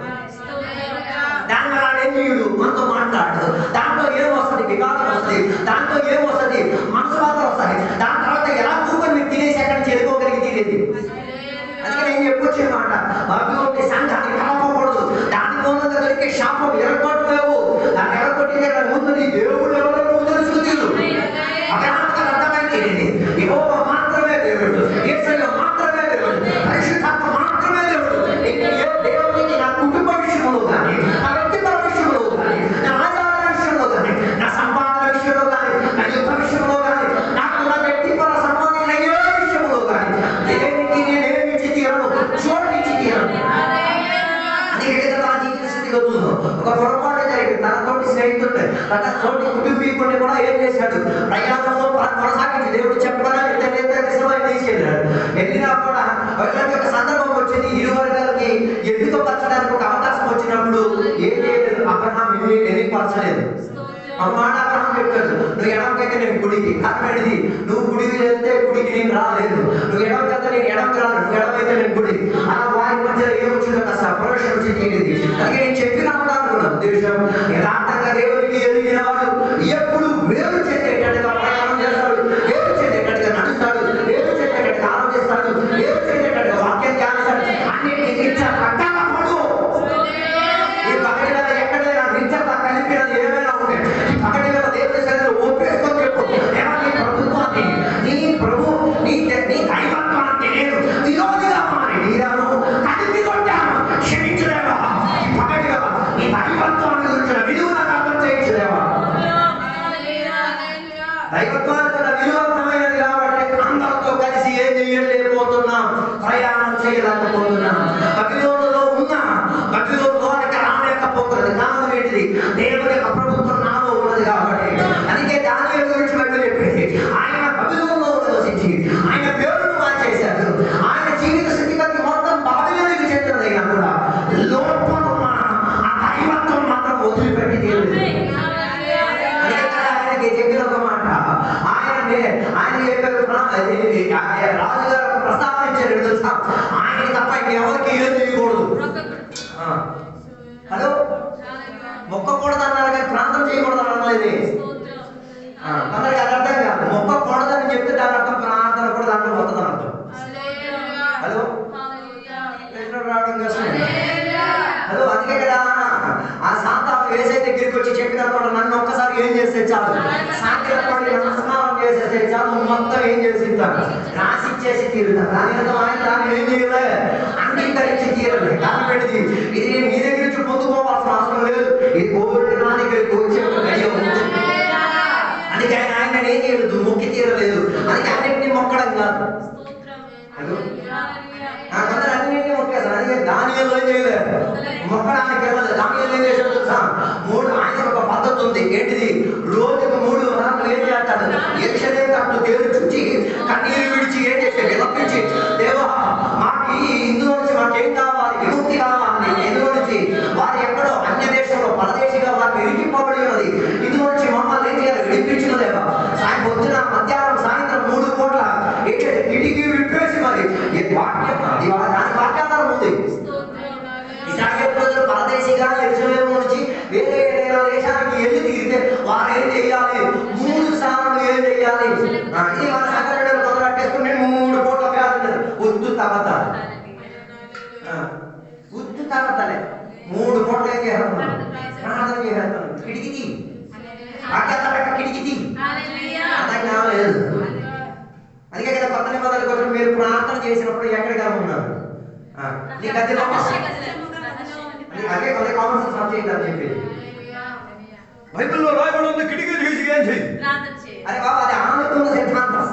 దానివల్ల ఏం చేయడు, మనతో మాట్లాడు. దాంట్లో ఏమొస్తుంది, వికాసం వస్తుంది, దాంట్లో ఏమొస్తుంది, మనసు మాత్రం వస్తుంది. దాని తర్వాత ఎలా కూర్చొని మీరు తినేసి ఎక్కడి చేరుకోగలిగి తినేది. అందుకే నేను చెప్పొచ్చే మాట, భగవంతుడి సంఘాన్ని కలపకూడదు. దాని మూలంగా దొరికే శాపం ఎరగొట్టలేవు. దాన్ని ఎరగొట్టిన ముందు నీ దేవుడు ఎవరో తెలుసు తీరు. అబ్రహాముకు అర్థమైంది, యెహోవా మాత్రమే దేవుడు, యేసయ్య మాత్రమే దేవుడు, పరిశుద్ధాత్మ మాత్రమే దేవుడు. ఏ దేవుడికి నా కుటుంబ విషయంలో కానీ, నా వ్యక్తిగత విషయంలో కానీ, నా ఆచార విషయంలో కానీ, నా సంపాదన విషయంలో కానీ, నా యుద్ధ విషయంలో కానీ, నాకు నా వ్యక్తిగత సంబంధించిన ఏ విషయంలో కానీ దేనికి నేనేమి ఇచ్చి తీరను, చోటు ఇచ్చి తీరను. ఒక పొరపాటు జరిగింది. తనతోటి స్నేహితుడు తనతోటి కుటుంబీకుడిని కూడా ఏం చేశాడు, ప్రయాణంలో కొనసాగించి దేవుడు చెప్పడానికి తీసుకెళ్ళాడు. వెళ్ళినా కూడా వాళ్ళకి ఒక సందర్భం వచ్చింది, ఇరు వర్గాలకి ఎన్నికపరచడానికి ఒక అవకాశం వచ్చినప్పుడు ఏం చేయలేదు, అబ్రహాం ఎన్నికపరచలేదు. ఒక మాట అబ్రహాం చెప్పాడు, నువ్వు ఎడంకైతే నేను కుడికి. కారణమేంటిది, నువ్వు కుడికి వెళ్తే కుడికి నేను రాలేదు, నువ్వు ఎడంకైతే నేను ఎడంకి రాను, నువ్వు ఎడమైతే నేను కుడి. అలా వారి మధ్యలో ఏమొచ్చిందో కాస్త అపరోషం వచ్చి తీరింది. అందుకే నేను చెప్పినప్పుడు అనుకున్నాను ఉద్దేశం, యథార్థంగా దేవునికి ఎదిగిన వాడు ఎప్పుడు వేరు చెందేటట్టుగా ప్రయాణం చేస్తాడు, వేరు చెందేటట్టుగా నడుస్తాడు, వేరు చెందేటట్టుగా ఆలోచిస్తాడు, వేరు చెందేటట్టుగా వాక్యం ధ్యానిస్తాడు. అన్నింటినీ పట్టాలప్పుడు ఈ పగటి వేళ ఎక్కడైనా నిత్యత కలిపినది ఏమైనా ఉంటే ఈ పగటి వేళ దేవుని సన్నిధిలో ఒప్పేసుకొని చెప్పు, నీ ప్రభుత్వాన్ని, నీ క్షమించలేవా? ఈ పగటిగా ఈ దైవత్వాన్ని గురించిన విలువ నాకు అర్థం చేయించలేవా? దైవత్వానికి విలువ అర్థమైనది కాబట్టి అందరితో కలిసి ఏం చేయలేకపోతున్నాం, ప్రయాణం చేయలేకపోతున్నాం. బబిలోనులో ఉన్న బబిలోనులోనికి రాలేకపోతున్నది. కారణం ఏంటిది? దేవుని యొక్క ప్రభుత్వం నాలో ఉన్నది కాబట్టి. అందుకే దానియేలు గురించి బైబిల్ చెప్పింది, ఆయన బబిలోనులో నివసించి ఆయన పేరును మార్చేశాడు. ఆయన జీవిత స్థితిగతి మొత్తం బాబిలోనుకి చెందినదైనా కూడా లోపల ఉన్న ఆ దైవత్వం మాత్రం వదిలిపెట్టి తీరలేదు. ఆయనకి చెప్పిన ఒక మాట, ఆయన చెప్పారు, రాజుగారు ప్రస్తావించారు తెలుసా, ఆయన తప్ప ఇంకెవరికి ఏం చేయకూడదు. హలో, మొక్కకూడదు అన్నారు కానీ ప్రాంతం చేయకూడదు అనలేదు. అందరికి అది అర్థం కాదు. మొక్కకూడదని చెప్తే దాని అర్థం ప్రార్థన కూడా దాంట్లో పోతుంది అని అర్థం. హలో, రావడం కష్టం. హలో, అందుకే కదా ఆ సాతాను యేసయ్య దగ్గరికి వచ్చి చెప్పిన తర్వాత నన్ను ఒక్కసారి ఏం చేస్తే చాలు, సాధ్యపడి నమస్కారం చేసేస్తే చాలు, మొత్తం ఏం చేసి రాసి ఇచ్చేసి తీరుతాను. దాని ఆయన దాన్ని ఏం చేయలే, అంగీకరించి తీరలే. కారణం ఏంటిది? ఇది నేను మీ దగ్గర నుంచి పొందుకోవాల్సిన అవసరం లేదు, ఇది కోవిడ్ నా దగ్గరికి వచ్చే అందుకే ఆయన ఏం చేయలేదు, మొక్కి తీరలేదు. అందుకే అన్నింటినీ మొక్కడం కాదు. హలో, కొందరు అన్నింటినీ మొక్కేస్తారు. అందుకే దానియేలు ఏం చేయలేదు, మొక్కడానికి వెళ్ళలేదు. దానియేలు ఏం చేశాడు తెలుసా? ఆయన ఒక పద్ధతి ఉంది. ఏంటిది? రోజుకు 3 వరాలు ఏం చేస్తాడు? యెరూషలేము తట్టు దేవుడు చుట్టి కన్నీరు విడిచి ఏం చేశాడు? విలపించి, దేవా మాకు ఇందులో నుంచి మాకేం కావాలి, విముక్తి కావాలి. ఇందులో నుంచి వారు ఎక్కడో అన్య దేశంలో పరదేశిగా వారిని ఇరికింపబడి ఉన్నది, ఇందులో నుంచి మమ్మల్ని ఏం చేయాలి? విడిపించిన దేవా. పొద్దున మధ్యాహ్నం సాయంత్రం 3 పూట్ల ఏంటంటే కిటికీ విప్పేసి మరి వాక్యం దాని వాక్యాధారం ఉంది. ఇస్రాయేలు ప్రజలు పరదేశిగా యెరూషలేము నుంచి వేరే ఏదైనా దేశానికి వెళ్ళి తిరిగితే వారు ఏం చేయాలి? 3 సార్లు ఏం చేయాలి? ఇది మన సంఘటన మొదలెట్టేసుకుని 3 పూట్ల పేరు ఉద్దు తవ్వతారు. ఉద్దు తవ్వతలే 3 పూట్ల ఏం చేస్తాను? ప్రార్థన చేస్తాను. కిటికీ వాక్యాధార కిటికీ అదకి రాలేదు. అందుకే కదా కొత్త నిబంధనల కోసం మీరు ప్రార్థన చేసినప్పుడు ఎక్కడికి ఉన్నారు? నీ గదిలో అదే కొద్ది కామన్ సెన్స్ చేద్దాం చెప్పి బైబిల్లో రాయబడి ఉంది, కిటికీ తీసి ఏం చేయి. అరే బాబా, అది ఆనందం సిద్ధాంతం.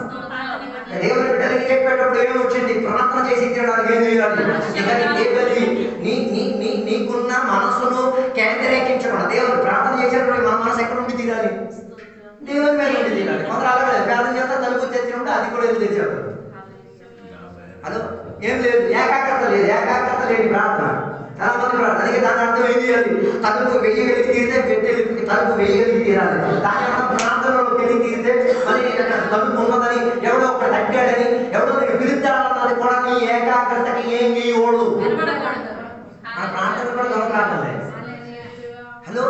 దేవుని బిడ్డలకి చెప్పేటప్పుడు ఏమొచ్చింది? ప్రార్థన చేసి తీయడానికి ఏం చేయాలి? నీకున్న మనసును కేంద్రీకరించకుండా దేవుని ప్రార్థన చేసేటప్పుడు మన మనసు ఎక్కడ ఉండి తీరాలి? దేవుని మీద ఉండి తీరాలి. కొందరు అలాగే ప్రార్థన చేస్తా తలుపు తెచ్చినప్పుడు అది కూడా వెళ్ళి తెచ్చేస్తారు. హలో, ఏం లేదు, ఏకాగ్రత లేదు. ఏకాగ్రత లేని ప్రార్థన చాలా మంది ప్రార్థన. అందుకే దాని అర్థం ఏం చేయాలి? తలుపు వెయ్యగలిగి తీరితే పెట్టెలిపి తలుపు వెయ్యగలిగి తీరాలి. దాని అర్థం ప్రార్థనలో వెళ్ళి తీరితే మరి తలుపు ఉన్నదని ఎవడో ఒక తగ్గాడని ఎవడో నీకు పిలుస్తాడన్నది కూడా నీ ఏకాగ్రతకి ఏం చేయకూడదు. మన ప్రార్థన కూడా దొరకరాలే. హలో,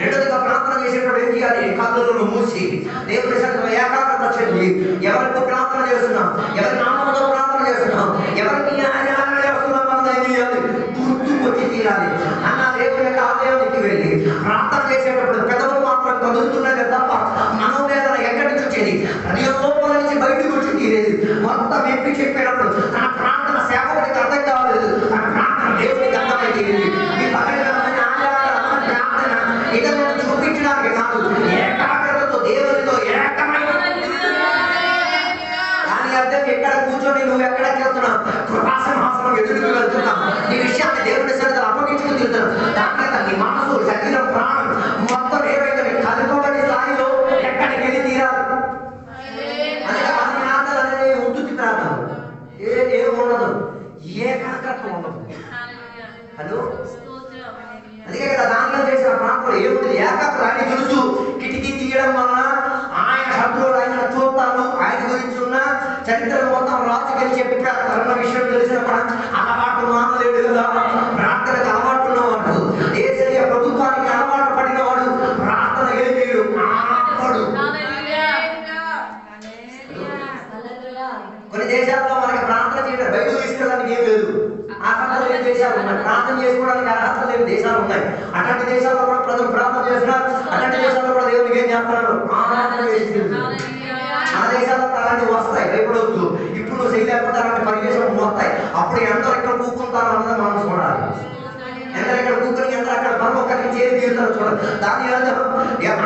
రెండోదిగా ప్రార్థన చేసేటప్పుడు ఏం చేయాలి? కళ్ళను మూసి దేవుని సన్నిధిలో ఏకాగ్రత చెంది ఎవరికి ప్రార్థన చేస్తున్నాం, ఎవరి నామంలో ప్రార్థన చేస్తున్నాం, ఎవరికి ఆరాధన చేస్తున్నాం అన్నది ఏం చేయాలి? గుర్తుకొచ్చి తీరాలి. అన్న దేవుని యొక్క ఆలయానికి వెళ్ళి ప్రార్థన చేసేటప్పుడు పెదవులు మాత్రం కదులుతున్నాయి తప్ప మనోవేదన ఎక్కడి నుంచి వచ్చేది? హృదయం లోపల నుంచి బయటకు వచ్చి తీరేది. మొత్తం ఎప్పి చెప్పేటప్పుడు తన ప్రార్థన సేవకుడికి అర్థం కాలేదు, తన ప్రార్థన దేవునికి అర్థమై తీరింది. ఈ పగలమైన ఆరాధన ప్రార్థన ఇతరులను చూపించడానికి కాదు, ఏకాగ్రతతో దేవునితో ఏకమైన. దాని అర్థం ఎక్కడ కూర్చొని నువ్వు ఎక్కడికి వెళ్తున్నావు? కృపాసింహాసనం ఎదురుకు వెళ్తున్నావు. నీ విషయాన్ని దేవుని సన్నిధిలో అప్పగించుకుని తిరుగుతున్నావు. దాని నీ మనసు, శరీరం, ప్రాణం మొత్తం ఏవైతే కలుపుబడి స్థాయిలో ఎక్కడికి వెళ్ళి తీరాలి. అందుకే మన ప్రార్థన అనేది ఉంటుంది. ప్రార్థన ఏం ఉండదు, ఏకాగ్రత ఉండదు. హలో, అందుకే కదా దానిలో చేసిన ప్రార్థన ఏముంటుంది? ఏకాగ్రత. ఆయన తెలుసు కిటికీ తీయడం వలన ఆయన శబ్దులు ఆయన చూస్తాను. ఆయన గురించి ఉన్న చరిత్రలు మొత్తం రాజుకెళ్ళి చెప్పి ప్రార్థన విషయం తెలిసిన కూడా అలవాటు మానలేడు కదా. ప్రార్థనకు అలవాటు ఉన్నవాడు, యేసయ్య ప్రభుత్వానికి అలవాటు పడినవాడు ప్రార్థన ఏం చేయడు? ఆపడు. కొన్ని దేశాల్లో మనకి ప్రార్థన చేయడం బయటకు తీసుకోవడానికి ఏం లేదు. అర్హత లేని దేశాలు ఉన్నాయి, ప్రార్థన చేసుకోవడానికి అర్హత లేని దేశాలు ఉన్నాయి. అట్లాంటి దేశాల్లో కూడా ప్రజలు ప్రార్థన చేస్తున్నారు. అట్లాంటి దేశాల్లో కూడా దేవునికి ఏం చేస్తున్నారు? ఆరాధన చేసి మన దేశాల్లో అలాంటివి వస్తాయి, భయపడవద్దు. ఇప్పుడు నువ్వు చేయలేకపోతే అలాంటి పరివేశం వస్తాయి. అప్పుడు ఎందరూ ఎక్కడ కూకుంటారు అన్నది మనం చూడాలి. తీరుతారు చూడండి. దాని అర్థం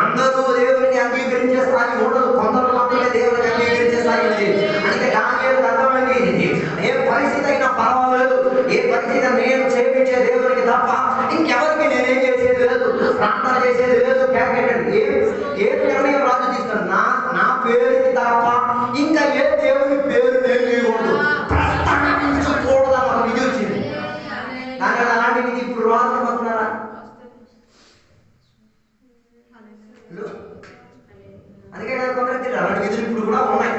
అందరూ దేవుడిని అంగీకరించే స్థాయి ఉండదు, కొందరు మాత్రమే దేవుడిని అంగీకరించే స్థాయి ఉంది. అందుకే దానియేలుకు అర్థమైంది, ఏ పరిస్థితి అయినా పర్వాలేదు, ఏ పరిస్థితి నేను సేవించే దేవుడికి తప్ప ఇంకెవరికి నేనేం చేసేది లేదు, ప్రార్థన చేసేది లేదు. ఏ నిర్ణయం రాజు తీస్తాను, నా పేరుకి తప్ప ఇంకా ఏ దేవుని పేరు నేను లేకూడదు, ప్రస్తావించకూడదు అన్న విధి వచ్చింది. దాని అలాంటి విధి ఇప్పుడు రాజు పడుతున్నారా? అందుకే కొందరు అలాంటి విధులు ఇప్పుడు కూడా ఉన్నాయి,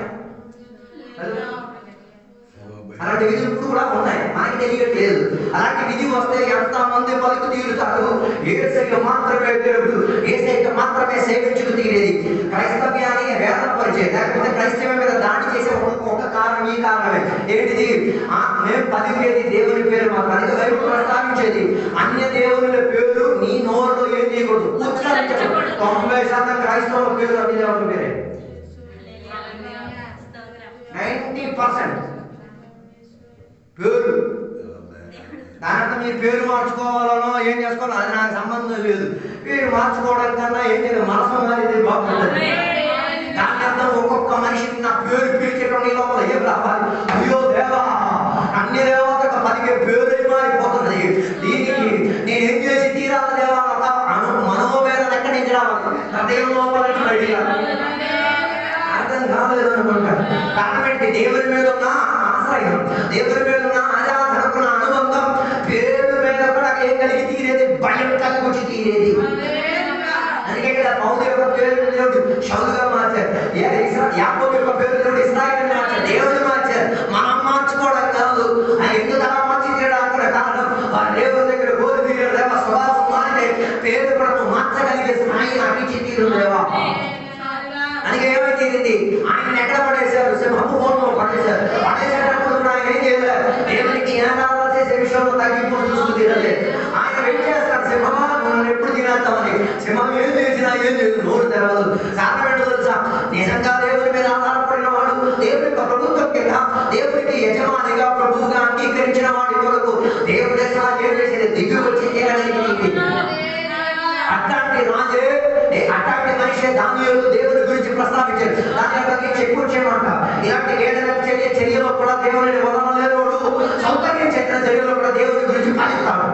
అలాంటి విధులు ఇప్పుడు కూడా ఉన్నాయి, మనకి తెలియట్లేదు. అలాంటి విధి వస్తే ఎంత మంది పలుకు తీరుతారు. యేసయ్య మాత్రమే దేవుడు, యేసయ్య మాత్రమే సేవించుకు తీరేది. క్రైస్తవ్యాన్ని వేదన పరిచయం, లేకపోతే క్రైస్తవ్యం మీద దాడి చేసే ఒక కారణం ఈ కారణమే. ఏంటిది? మేము పలికేది దేవుని పేరు మాత్రం, బైబిల్ ప్రస్తావించేది అన్య దేవునుల పేరు నీ నోరులో ఏం చేయకూడదు, ఉచ్చరించకూడదు. 90% క్రైస్తవుల పేరు అన్ని దేవుని పేరే, 90% పేరు. దానంతా మీరు పేరు మార్చుకోవాలనో ఏం చేసుకోవాలో అది నాకు సంబంధం లేదు. పేరు మార్చుకోవడం కన్నా ఏం చేయాలి, మనసు మారేది బాగుంటుంది. దాని అర్థం ఒక్కొక్క మనిషికి నా పేరు పిలిచేటువంటి లోపల ఏం రావాలి, అయ్యో దేవా అన్ని దేవతకు పలికే పేరు మారిపోతున్నది, దీనికి నేనేం చేసి తీరాలి దేవా, మనోవేదన ఎక్కడి నుంచి రావాలి, నా దేవుని లోపల నుంచి బయటికి రావాలి. అర్థం కాలేదు అనుకుంటా. కాబట్టి దేవుని మీద ఉన్న ఆశ్రయం, దేవుని మీద ఉన్న ఆరాధనకున్న అనుబంధం పేరు మీద కూడా ఏం కలిగి తీరేది, భయం కలిగి వచ్చి తీరేది. అందుకే కదా పౌలు యొక్క పేరు దేవుడు షౌలుగా మార్చారు, యాకోబు యొక్క పేరు దేవుడు ఇశ్రాయేలు మార్చారు, దేవుడు మార్చారు. మనం మార్చుకోవడం కాదు. ఎందుకు అలా మార్చి తీయడానికి కారణం ఆ దేవుడి దగ్గర గోరు తీరాడు దేవా, స్వభావం మారితే పేరు కూడా మార్చగలిగే స్థాయి అభిచి తీరు దేవా. అందుకే ఏమైతే ఆయన ఎక్కడ పడేశారు, సింహపు ఫోన్లో పడేశారు. పడేసేటప్పుడు కూడా ఆయన ఏం చేయలేదు, దేవునికి ఏనాలు చేసే విషయంలో తగ్గిపోయి చూస్తూ తినలేదు. ఆయన వెయిట్ చేస్తాడు, సింహమా మనం ఎప్పుడు తినేస్తామని. సింహం ఏం చేసినా ఏం చేయదు, నోరు తెరవదు. కారణం ఏంటో తెలుసా, నిజంగా దేవుని మీద ఆధారపడిన వాడు, దేవుని యొక్క ప్రభుత్వం కింద దేవునికి యజమానిగా ప్రభువుగా అంగీకరించిన వాడి కొరకు దేవుడి ఏం చేసేది, దిగ్గు వచ్చి తీరడానికి. అట్లాంటి రాజే, అట్లాంటి మనిషి దానియేలు దేవుని గురించి ప్రస్తావించారు. దాని చెక్కు చేయమంట. ఇలాంటి వేదన చర్యలో కూడా దేవుని వదలలేడు, సౌకర్యం చెందిన చర్యలో కూడా దేవుని గురించి పాలిస్తాడు.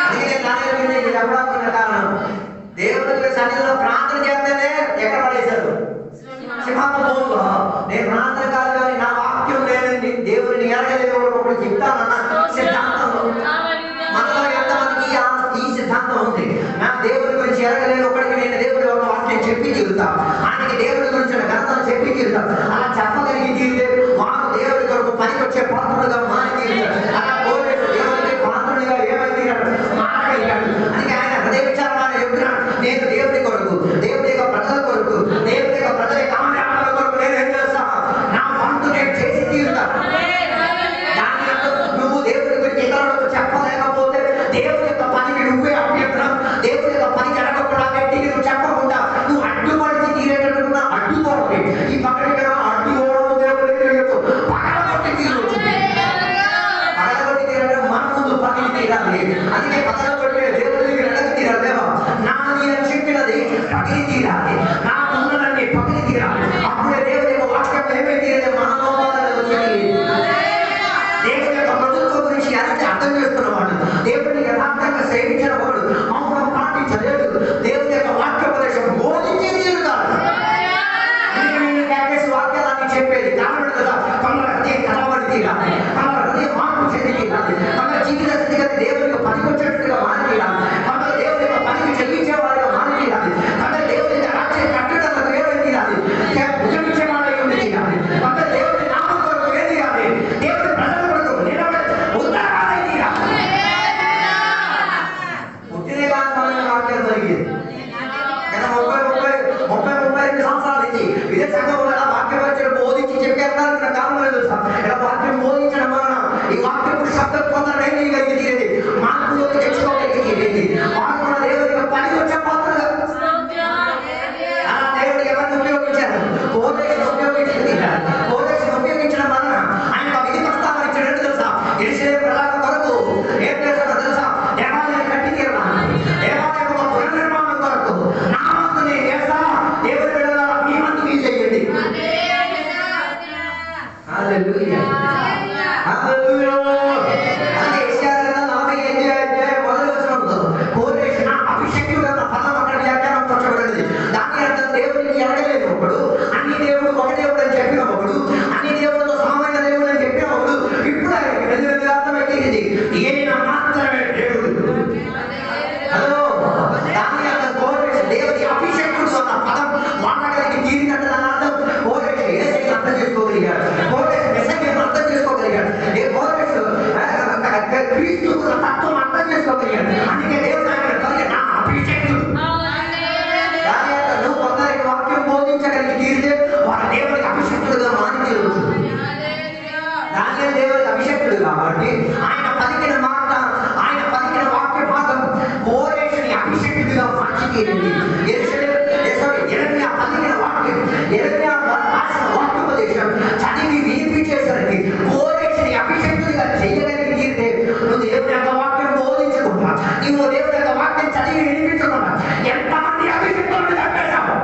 అందుకే దాని చెప్పడానికి కారణం, దేవుని సన్నిధిలో ప్రార్థన చేస్తేనే ఎక్కడ పడేశారు, సింహాసనంలో. నేను ప్రార్థన కాదు కానీ నా వాక్యం లేని దేవుని ఎరగలేదు ఒకటి చెప్తానన్న సిద్ధాంతంలో మనలో ఎంతమందికి ఈ సిద్ధాంతం ఉంది. నా దేవుని గురించి ఎరగలేని ఒకటికి నేను దేవుని ఒక వాక్యం చెప్పి తీరుతా, ఆయనకి దేవుని గురించి గంటలు చెప్పి తీరుతా. అలా చెప్పగలిగి తీరితే వారు దేవుని కొరకు పనికి వచ్చే పాత్రలుగా మారి తీరుతారు. అలా కోరేడు దేవునికి దేవుడు తత్వం అర్థం చేసుకోగలిగాడు. అందుకే దేవుడు ఆయన కలిగి నా అభిషేకుడు. నువ్వు కొందరికి వాక్యం బోధించగలిగి తీరితే వారు దేవుడికి అభిషేకుడుగా మారి తీరవచ్చు. దానిలో దేవుడికి అభిషేకుడు కాబట్టి ఆయన పలికిన మాట, ఆయన పలికిన వాక్య భాగం కోరేషుని అభిషేకుడిగా మార్చి తీరింది. ఎరమ్యా పలికిన వాక్యం, ఎరమ్యా రాసిన వాక్యోపదేశం చదివి వినిపించేసరికి కోరేషుని అభిషేకుడిగా చేయగలిగి తీరితే నువ్వు దేవుని యొక్క వాక్యం బోధించకుండా, నువ్వు దేవుని యొక్క వాక్యం చదివి వినిపించకుండా ఎంతమంది అభిషేకులను చంపేశావు.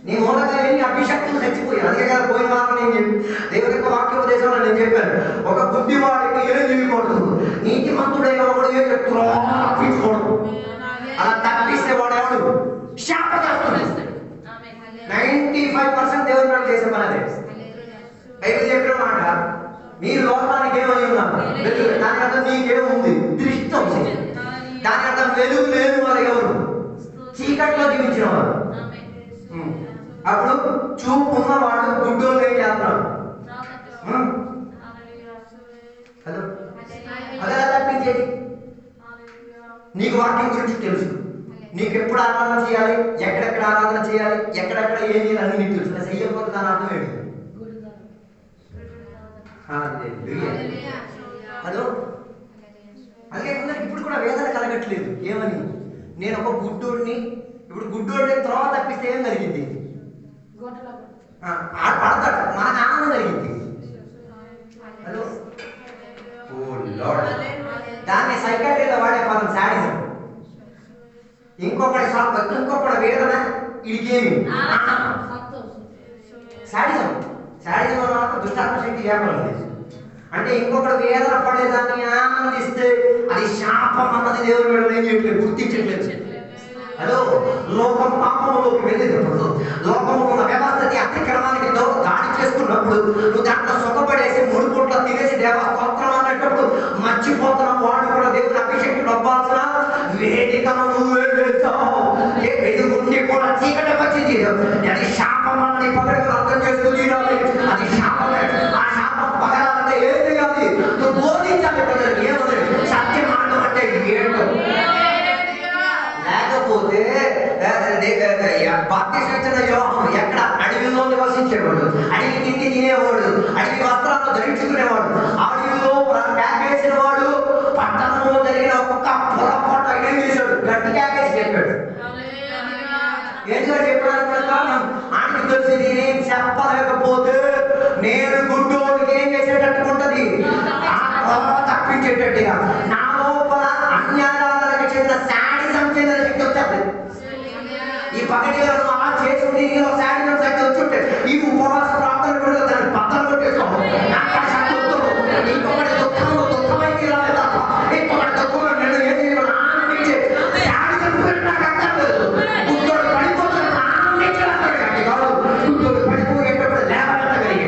నీ మూలంగా ఎన్ని అభిషక్తులు చచ్చిపోయారు. అందుకే కదా పోయిన వారం నేను దేవుని యొక్క వాక్యోపదేశంలో నేను చెప్పాను, ఒక బుద్ధివాడికి ఏం చేయకూడదు, నీతిమంతుడైన ఒకడు ఏం చెప్తున్నా తప్పించకూడదు. అలా తప్పిస్తే వాడు ఎవడు శాపగ్రస్తుడు. 95% దేవుని వాడు చేసే పని అదే. బైబిల్ చెప్పిన మాట, మీరు లోకానికి ఏమై ఉన్నారు, దాని అర్థం నీకేముంది దృష్టం. దాని అర్థం వెలుగు లేని వారు ఎవరు, చీకట్లో జీవించిన వారు. అప్పుడు చూపు ఉన్నవాడు గుడ్డోళ్ళు ఏం చేస్తున్నాడు, అదే తప్పించేది. నీకు వాక్యం గురించి తెలుసు, నీకు ఎప్పుడు ఆరాధన చేయాలి, ఎక్కడెక్కడ ఆరాధన చేయాలి, ఎక్కడెక్కడ ఏం చేయాలి అని నీకు తెలుసు. చెయ్యకపోతే దాని అర్థం ఏంటి? హలో, అలాగే కొందరికి ఇప్పుడు కూడా వేదన కలగట్లేదు. ఏమని, నేను ఒక గుడ్డోడిని, ఇప్పుడు గుడ్డోడిని త్రోవ తప్పిస్తే ఏం కలిగింది, పడతాడు, మనకు ఆనందం కలిగింది. హలో, దాన్ని సైకాట్రీలో వాడే పదం శాడిజం. ఇంకొకటి వేదన, ఇడికేమి శాడిజం. శాడిజం అన్నమాట దుష్టాత్మ శక్తి వ్యాపారం. అంటే ఇంకొకటి వేదన పడేదాన్ని ఆనందిస్తే అది శాపం అన్నది దేవుడు ఏం చేయట్లేదు, గుర్తించట్లేదు. హలో, లోకం పాపంలోకి వెళ్ళినప్పుడు, లోకంలో ఉన్న వ్యవస్థని అతిక్రమానికి దాడి చేసుకున్నప్పుడు నువ్వు దాంట్లో సుఖపడేసి 3 పూట్ల తినేసి దేవా స్తోత్రం అన్నప్పుడు మర్చిపోతున్న వాడు కూడా దేవుని అభిషేకుడు అవ్వాల్సిన వేదికను నువ్వే వేస్తావు. ఎదుగుండి కూడా చీకటి వచ్చింది, అది శాపం అన్నది పగడగా అర్థం చేసుకుని అది శాపమే. ఆ శాపం పగడాలంటే ఏం చేయాలి, నువ్వు బోధించాలి ప్రజలకు. ఏమని సత్య మార్గం అంటే ఏంటో. లేకపోతే ఎక్కడ అడవిలో నివసించేవాడు, అడవి తిండి తినేవాడు, అడవి వస్త్రాలు ధరించుకునేవాడు, అడవిలో కేకేసిన వాడు పట్టణంలో జరిగిన ఒక్కొక్క పొరపాటు ఏం చేశాడు, గట్టి కేకేసి చెప్పాడు. ఏం చెప్పడానికి కారణం ఆయనకు తెలిసి నేనేం చెప్పలేకపోతే నేను గుడ్డోడికి ఏం చేసేటట్టు ఉంటది, తప్పించేటట్టుగా నా లోపల అన్యాయాలకు చెందిన శాడిజం చెందిన శక్తి వచ్చేది. ఈ పగటిలో అలా చేసుకుంటే శాడిజం శక్తి వచ్చుంటే ఈ ఉపవాస ప్రాంతాలు కూడా దాన్ని బద్దలు కొట్టేసుకో. ఇంకొకటి దుఃఖంలో దుఃఖమైతే రాలే తప్ప ఇంకొకటి దుఃఖంలో నేను ఏం చేయగలను ఆనందించే శాడిజం నాకు అక్కర్లేదు. గుడ్డోడు పడిపోతున్న ఆనందించడానికి కాదు, గుడ్డోడు పడిపోయేటప్పుడు లేవనగలిగే,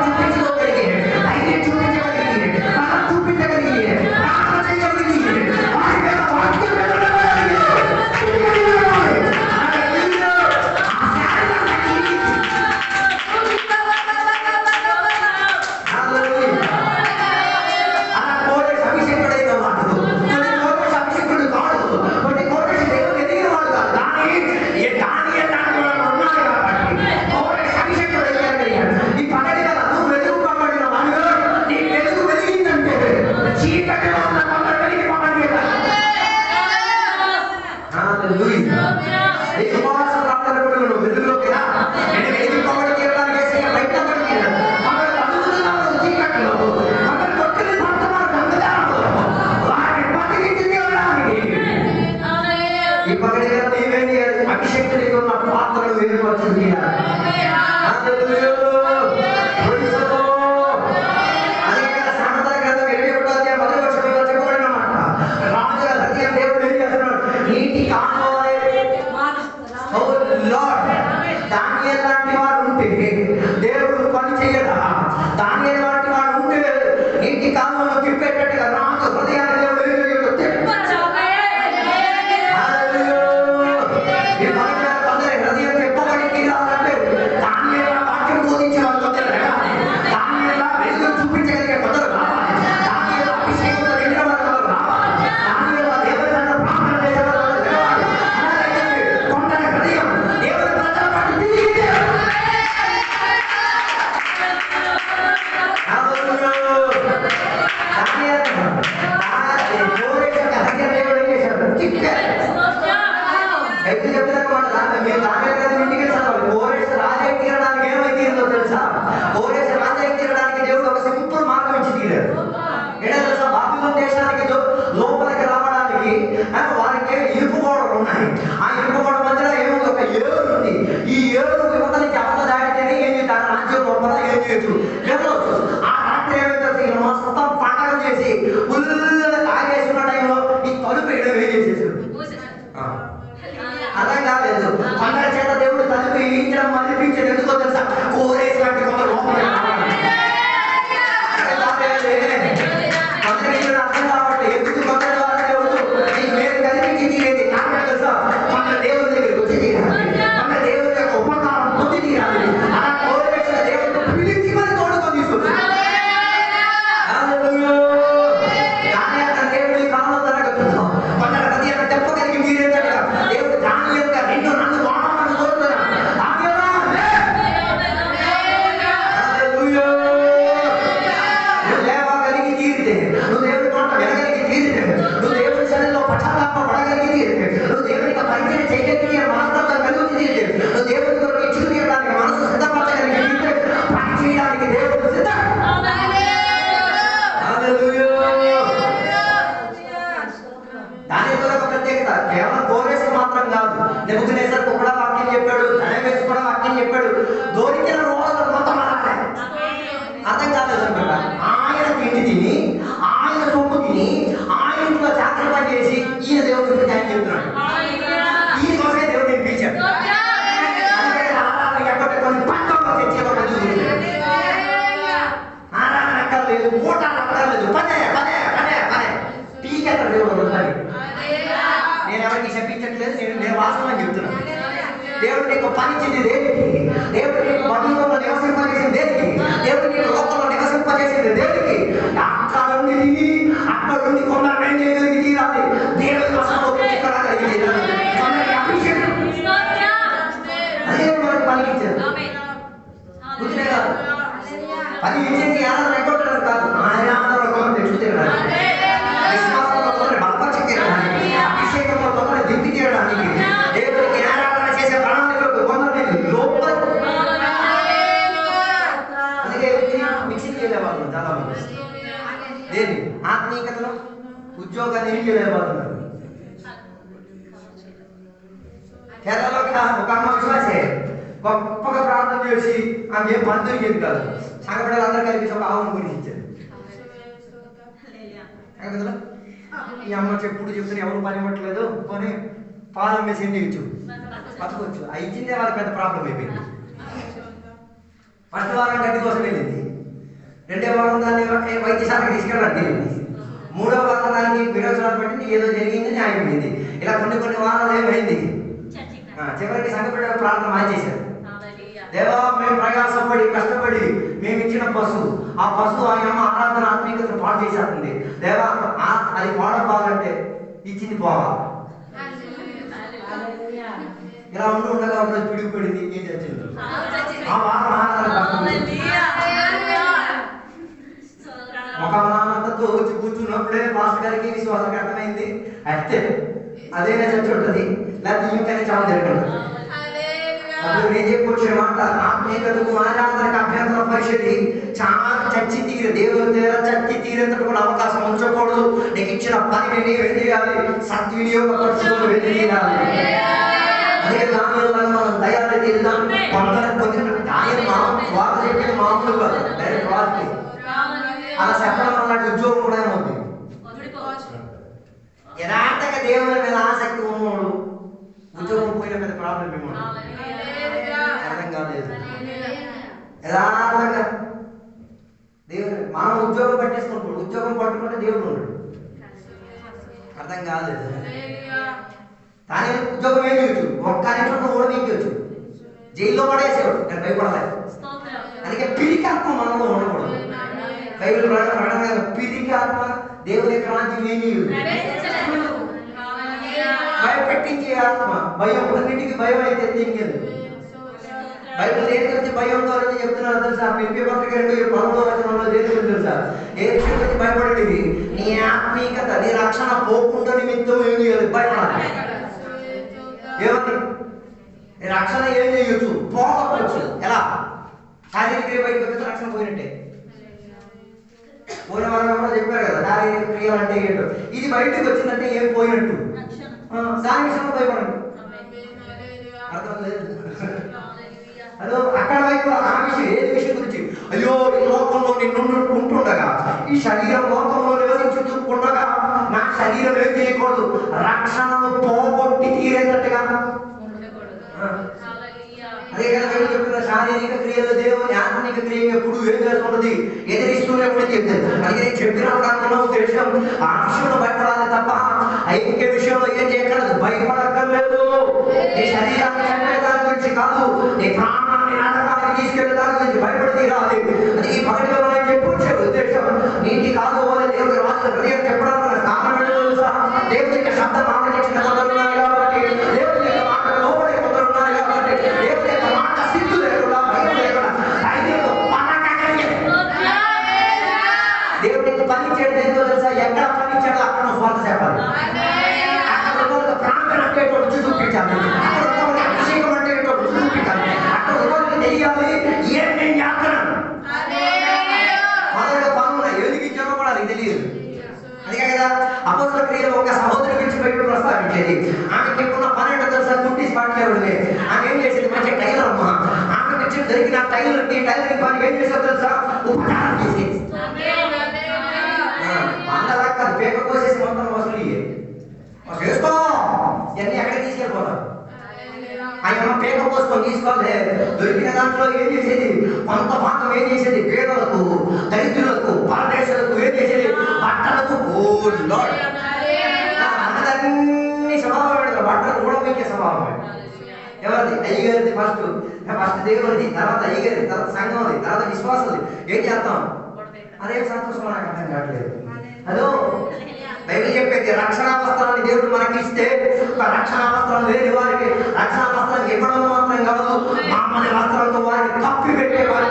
చూపించుకోగలిగే, అయితే చూపించగలిగే, చూపించగలిగే, ప్రార్థన చేయగలిగే, వాక్యం లోపలికి రావడానికి వారికి ఇరుపు గోడలు ఉన్నాయి. ఆ ఇరుపు గోడ మధ్యలో ఏముంది? ఒక ఏరు ఉంది. ఈ ఏరు యువతలకి అవత దాటితేనే ఏం చేస్తారు? రాజ్యం లోపల ఏం చేయొచ్చు, వెళ్ళవచ్చు. ఆ రాత్రి ఏమైతే మొత్తం పండగ చేసి ఉల్లు తాగేసుకున్న టైంలో ఈ తలుపు వేయడం ఏం చేసేసారు? అర్థం కాలేదు. పండగ చేత దేవుడు తలుపు వేయించడం అనిపించేది ఎందుకో తెలుసా? కోరేసి లాంటి కొంత లోపల అర్థం కావట్లేదు. ఎందుకు కొంత ద్వారా దేవుడు నీకు మీరు కనిపించి తీరేది నాకు తెలుసా? మన దేవుడి దగ్గరికి వచ్చి తీరాలి, మన దేవుడి యొక్క ఉపకారం పొంది తీరాలి. అలా కోరేసిన దేవుడు పిలిచి మరి తోడుకొని తీసుకొచ్చి దేవుడి కాలంలో జరగదు. కొందరు ప్రతి ఒక్క చెప్పగలిగి మీరేంటంటే దేవుడు దాని యొక్క రెండు నన్ను వాడాలని కోరుతున్నా. నువ్వు లేవగలిగి తీరితే, నువ్వు దేవుడి మాట వినగలిగి తీరితే, నువ్వు దేవుడి సన్నిధిలో పశ్చాత్తాప పడగలిగి తీరితే, నువ్వు దేవుడికి పరిచయం చేయగలిగి మనస్తత్వం కలిగి తీరితే, నువ్వు దేవుడి కొరకు ఇచ్చి తీయడానికి మనసు సిద్ధపరచగలిగి తీరితే, పని చేయడానికి దేవుడు సిద్ధం. దాని కొరకు ప్రత్యేకత కేవలం కోరేసి మాత్రం కాదు. నెబుకద్నెజర్ కూడా వాక్యం చెప్పాడు, దయవేసి కూడా వాక్యం చెప్పాడు. దొరికిన రోజులు మొత్తం అర్థం కాలేదు అనుకుంటా. ఆయన తిండి తిని, ఆయన సొమ్ము తిని, ఆయన ఇంట్లో చాకరీ పని చేసి ఈయన దేవుడి గురించి ఆయన చెప్తున్నాడు. ఈయన కోసమే దేవుడు నేను పిలిచాడు. ఆరాధన ఎక్కడ కొన్ని పక్కన తెచ్చేవాడు ఆరాధన అక్కర్లేదు, మూటాలు అక్కర్లేదు, పనే పనే పనే పనే పీకెక్కడ దేవుడు ఉంటాడు. నేను ఎవరికి చెప్పించట్లేదు, నేను వాస్తవం చెప్తున్నాను. దేవుడు నీకు పనిచ్చింది దేనికి? దేవుడు నీకు బంధువుల్లో నివసింపజేసింది దేనికి? దేవుడు నీకు లోకంలో నివసింపజేసింది దేనికి? అక్కడ నుండి దిగి అక్కడ నుండి కొందరు ఏం చేయగలిగి తీరాలి, దేవుడి కోసం రాగలిగి తీరాలి. కొందరికి అభిషేకం అదే మనకి పనికిచ్చారు. గుర్తులే కాదు, పని ఇచ్చేసి ఆరాధన ఎగ్గొట్టడం కాదు. ఆయన ఆరాధన కొందరు తెచ్చు తీరడానికి, విశ్వాసంలో కొందరు బలపరిచి తీరడానికి, అభిషేకంలో కొందరు దింపి తీరడానికి, దేవుడికి ఆరాధన చేసే ప్రణాళికలకు కొందరు లోపల. అందుకే మిక్సింగ్ చేయలేవాళ్ళు చాలా మంది. దేని ఆత్మీయతలో ఉద్యోగాన్ని చేయలేకపోతున్నారు. కేరళలో ఒక అమ్మ విశ్వాసే గొప్పగా ప్రార్థన చేసి ఆమె ఏం పని దొరికేది కాదు. సంఘపడాలి అందరూ కలిపి ఒక ఆవును గురించి ఇచ్చారు. ఈ అమ్మ చెప్పుడు చెప్తున్నా ఎవరు పని ఇవ్వట్లేదు, కొని పాలు అమ్మేసి ఏం చేయొచ్చు, బతకొచ్చు. ఆ ఇచ్చిందే వాళ్ళకి పెద్ద ప్రాబ్లం అయిపోయింది. ఫస్ట్ వారం గడ్డి కోసం వెళ్ళింది, రెండో వారం దాన్ని వైద్యశాలకు తీసుకెళ్ళడానికి వెళ్ళింది, మూడో వారం దానికి విరోచనాలు పట్టింది, ఏదో జరిగింది ఆగిపోయింది. ఇలా కొన్ని వారాలు ఏమైంది, చివరికి సంఘపడే ప్రార్థన మార్చేశారు. దేవా మేము ప్రయాసపడి కష్టపడి మేము ఇచ్చిన పశువు, ఆ పశువు ఆ అమ్మ ఆరాధన ఆత్మీయతను పాడు చేసేస్తుంది. దేవా అది పాడపోవాలంటే ఇచ్చింది పోవాలి. ఇలా ఉండగా ఉండదు పిడిగిపడింది, ఏం చచ్చింది. ఆ వారం ఒక నాన్నతో వచ్చి కూర్చున్నప్పుడే మాస్టర్ గారికి విశ్వాసం అర్థమైంది, అయితే అదేనా చచ్చి ఉంటుంది, లేకపోతే ఇంకనే చాలా జరుగుతుంది. అప్పుడు నేను చెప్పుకొచ్చిన మాట, ఆత్మీయతకు ఆరాధనకు అభ్యంతర పరిస్థితి చాలా చచ్చి తీరు, దేవుని దగ్గర చచ్చి తీరేందుకు కూడా అవకాశం ఉంచకూడదు. నీకు ఇచ్చిన పనిని నీవు వెళ్ళేయాలి, సద్వినియోగపరచుకొని వెళ్ళేయాలి. అదే దానిలో మనం దయాలు తీరుదాం. పొందిన ఆయన స్వాత చెప్పింది మామూలు కాదు, డైరెక్ట్ వారికి అలా చెప్పడం వల్ల ఉద్యోగం కూడా ఏమవుతుంది. యథార్థంగా దేవుని మీద ఆసక్తి ఉన్నవాడు ఉద్యోగం పోయిన మీద ప్రాబ్లం ఏమో అర్థం కాలేదు. యథార్థంగా దేవుని మనం ఉద్యోగం పట్టేసుకుంటాడు, ఉద్యోగం పట్టుకుంటే దేవుడు ఉన్నాడు. అర్థం కాలేదు. కానీ ఉద్యోగం ఏం చేయొచ్చు, ఒక్క నిమిషంలో ఓడవీయచ్చు, జైల్లో పడేసేవాడు, కానీ భయపడలేదు. అందుకే పిరికి ఆత్మ మనలో ఉండకూడదు. బైబిల్ ప్రకటన పిరికి ఆత్మ దేవుని యొక్క రాజ్యం ఏం చేయదు, భయపెట్టించే ఆత్మ. భయం అన్నిటికీ భయం అయితే ఇంకేది. బైబిల్ దేని గురించి భయం ఉందో చెప్తున్నారు తెలుసా? పిలిపి పత్రిక 2:11 దేని గురించి తెలుసా? ఏ విషయం గురించి భయపడండి? నీ ఆత్మీయత, నీ రక్షణ పోకుండా నిమిత్తం ఏం చేయాలి? భయపడాలి. ఏమని? నీ రక్షణ ఏం చేయొచ్చు? పోకపోవచ్చు. ఎలా? శారీరక క్రియ బయటకు వస్తే రక్షణ పోయినట్టే. పోయిన వారు కూడా చెప్పారు కదా, శారీరక క్రియలు అంటే ఏంటో. ఇది బయటకు వచ్చిందంటే ఏం పోయినట్టు. దాని విషయంలో భయపడండి. అర్థం లేదు. అదో అక్కడ వైపు ఆ విషయం, ఏది విషయం గురించి? అయ్యో, ఈ లోకంలో నిన్ను ఉంటుండగా, ఈ శరీరం లోకంలో నివసించుతుండగా నా శరీరం ఏం చేయకూడదు? రక్షణను పోగొట్టి తీరేటట్టుగా. అదే కదా బయట చెప్తున్న శారీరక క్రియలు దేవుని ఆత్మిక క్రియ ఎప్పుడు ఏం చేస్తుంటది? ఎదిరిస్తూనే ఉంటుంది. అది నేను చెప్పిన ఉద్దేశం ఆ విషయంలో భయపడాలి తప్ప ఐక్య విషయంలో ఏం చేయగలదు? భయపడక్కర్లేదు. నీ శరీరాన్ని చంపే దాని గురించి కాదు, నీ ప్రాణాన్ని నరకానికి తీసుకెళ్లే దాని గురించి భయపడి తీరాలి. అది ఈ పగటిలో నేను చెప్పొచ్చే ఉద్దేశం నీటి కాదు అని దేవుడి రాజు హృదయం చెప్పడానికి కారణం తెలుసా? దేవుడి యొక్క శబ్దం ఆలకించిన కొందరున్నారు కాబట్టి, దేవుడి యొక్క మాట లోబడే కొందరున్నారు కాబట్టి, దేవుడి యొక్క మాట సిద్ధు లేకుండా, భయం లేకుండా ధైర్యంతో దేవుడికి పని చేయడం ఎందుకో తెలుసా? ఎక్కడ పని చేయడం అక్కడ స్వార్థ చెప్పాలి. అక్కడ ప్రాంతం అంటే చూపించాలి. అక్కడ అభిషేకం అంటే చూపించాలి. అక్కడ తెలియాలి ఏం నేను చేస్తున్నాను. మొదటి పనులు ఎందుకు ఇచ్చామో కూడా అది తెలియదు. అందుకే కదా అపోస్తల క్రియలో ఒక సహోదరి గురించి బయట ప్రస్తావించేది. ఆమెకి ఉన్న పని ఏంటో తెలుసా? కుట్టి స్పాట్ చేయడమే. ఆమె ఏం చేసేది? మంచి టైలర్ అమ్మ. ఆమె నుంచి దొరికిన టైలరింగ్ పని ఏం చేసేది తెలుసా? ఉపకారం చేసేది. అందలా కాదు, పేక కోసేసి మొత్తం వసూలు చేసుకో ఇవన్నీ ఎక్కడికి తీసుకెళ్ళిపోతాం. ఆయన పేక కోసుకొని తీసుకోవాలి. దొరికిన దాంట్లో ఏం చేసేది? కొంత భాగం ఏం చేసేది? పేదలకు, దరిద్రులకు, పరదేశాలకు ఏం చేసేది? బట్టలకు. మనదన్నీ స్వభావం పెడతారు, బట్టలు కూడా మీకే స్వభావం. ఎవరిది? అయ్యగారిది. ఫస్ట్ దేవుడిది, తర్వాత అయ్యగారిది, తర్వాత సంఘంది, తర్వాత విశ్వాసది. ఏం చేస్తాం? అదేం సంతోషం నాకు అర్థం కావట్లేదు. అదో బైబిల్ చెప్పేది రక్షణా వస్త్రాన్ని దేవుడు మనకి ఇస్తే, రక్షణా వస్త్రం లేని వారికి రక్షణా వస్త్రం ఇవ్వడం మాత్రం కాదు, మామూలు వస్త్రంతో వారిని కప్పి పెట్టేవారు.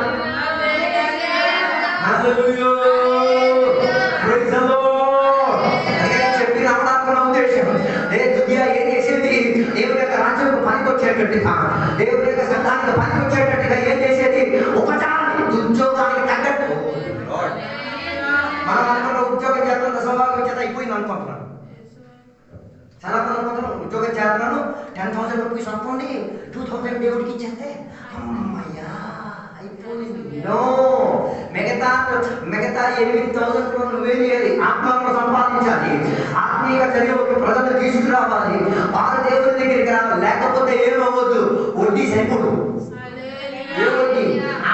చెప్పి రావడానికి ఉద్దేశం ఏం చేసేది? దేవుని యొక్క రాజ్యం పనికొచ్చేటట్టుగా, దేవుని యొక్క సంఘానికి పనికొచ్చేటట్టుగా ఏం చేసేది? ఉపచారాన్ని, ఉద్యోగానికి తగ్గట్టు. మనం అనుకున్న ఉద్యోగం చేస్తున్న సౌభాగ్యం చేత అయిపోయింది అనుకుంటున్నాను. చాలా మంది అనుకుంటున్నాను ఉద్యోగం చేస్తున్నాను, 10,000 రూపీస్ అనుకోండి, 2,000 దేవుడికి ఇచ్చేస్తే అమ్మయ్యా అయిపోయింది. మిగతా 8,000 నువ్వేం చేయాలి? ఆత్మను సంపాదించాలి. ఆత్మీయ చర్యలోకి ప్రజలు తీసుకురావాలి. వారు దేవుని దగ్గరికి రావాలి. లేకపోతే ఏమవ్వద్దు? వడ్డీ సరిపోదు. ఏ వడ్డీ?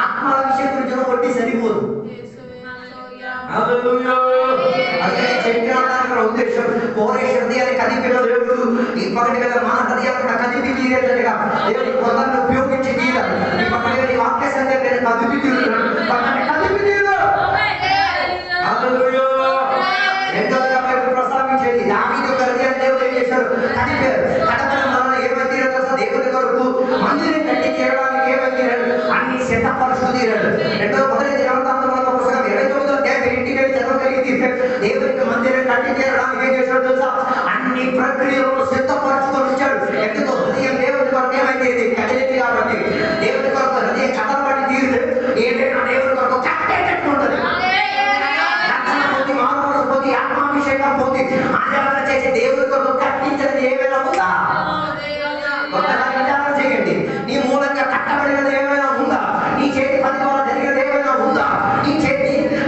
ఆత్మ విషయం గురించి వడ్డీ సరిపోదు. ఉద్దేశం కోరేష్ హృదయాన్ని కదిపిన దేవుడు ఈ పగటి వేళ మన హృదయాన్ని కూడా కదిపి తీరేటట్టుగా దేవుడి కొందరిని ఉపయోగించి తీరాలి. ఈ పగటి వేళ వాక్య సందర్భాన్ని కదిపి తీరుతున్నాడు. రెండోగా బైబిల్ ప్రస్తావించేది దావీదు హృదయాన్ని దేవుడు ఏం చేశాడు? కదిపారు. కడపల వలన ఏమై తీరాడు? దేవుడి కొరకు మందిరం కట్టి తీరడానికి ఏమై తీరాడు? అన్ని సిద్ధపరుస్తూ తీరాడు. మొదటి దినవృత్తాంతముల పుస్తకం 29వ అధ్యాయం ఇంటికి వెళ్ళి చదవగలిగితే దేవునికి మందిరం కట్టి తీరడానికి ఏం చేశాడు తెలుసా? అన్ని ప్రక్రియలను సిద్ధపరచుకొని వచ్చాడు. ఎందుకు? హృదయం దేవుడి కొరకు ఏమైంది? కదిలింది కాబట్టి. దేవుడి కొరకు హృదయం కథలబడి తీరితే ఏదైనా దేవుడి కొరకు కట్టేటట్టు ఉంటుంది. రక్షణ పొంది, మానవ పొంది, ఆత్మాభిషేకం పొంది ఆచరణ చేసి దేవుడి కొరకు కట్టించడం ఏమైనా ఉందా? కొత్తగా విచారణ చేయండి. నీ మూలంగా కట్టబడినది ఏమైనా ఉందా? నీ చేతి పని ద్వారా జరిగినది ఏమైనా ఉందా?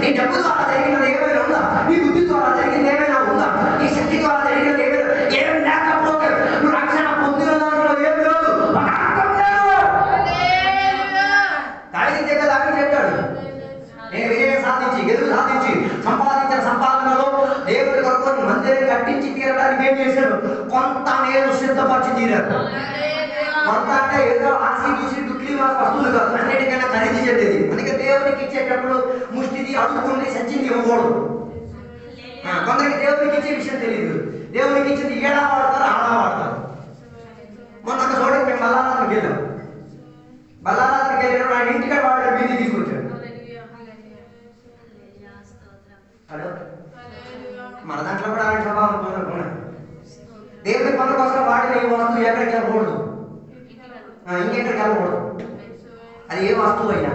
నీ డబ్బు ద్వారా జరిగినది ఏమైనా ఉందా? నీ బుద్ధి ద్వారా జరిగింది ఏమైనా ఉందా? నీ శక్తి ద్వారా జరిగినది ఏమైనా ఏం లేకపోతే నువ్వు రక్షణ పొందిన దాంట్లో ఏం లేదు. దావీదు కదా దావీదు చెప్పాడు, నేను విజయం సాధించి, గెలుపు సాధించి, సంపాదించిన సంపాదనలో దేవుడి కొరకు మందిరం కట్టించి తీరడానికి ఏం చేశాడు? కొంత నేను సిద్ధపరిచి తీరాడు. కొంత అంటే ఏదో ఆసి చూసి డుక్లీ వస్తువులు కాదు, అన్నిటికైనా ఖరీదు చెందేది. అందుకే దేవునికి ఇచ్చేటప్పుడు ముష్టిది, అడుగుతుంది, సచ్చింది ఇవ్వకూడదు. కొందరికి దేవునికి ఇచ్చే విషయం తెలియదు. దేవునికి ఇచ్చింది ఏడా వాడతారు, ఆడా వాడతారు. మొన్న ఒక చోటకి మేము బల్లారానికి వెళ్ళాం. బల్లారా ఇది తీసుకొచ్చాడు. హలో, మన దాంట్లో కూడా అలాంటి స్వభావం పనులు. దేవుని పనుల కోసం వాడిన ఏ వస్తువు ఎక్కడికి వెళ్ళకూడదు, ఇంకెక్కడికి వెళ్ళకూడదు. అది ఏ వస్తువు అయినా.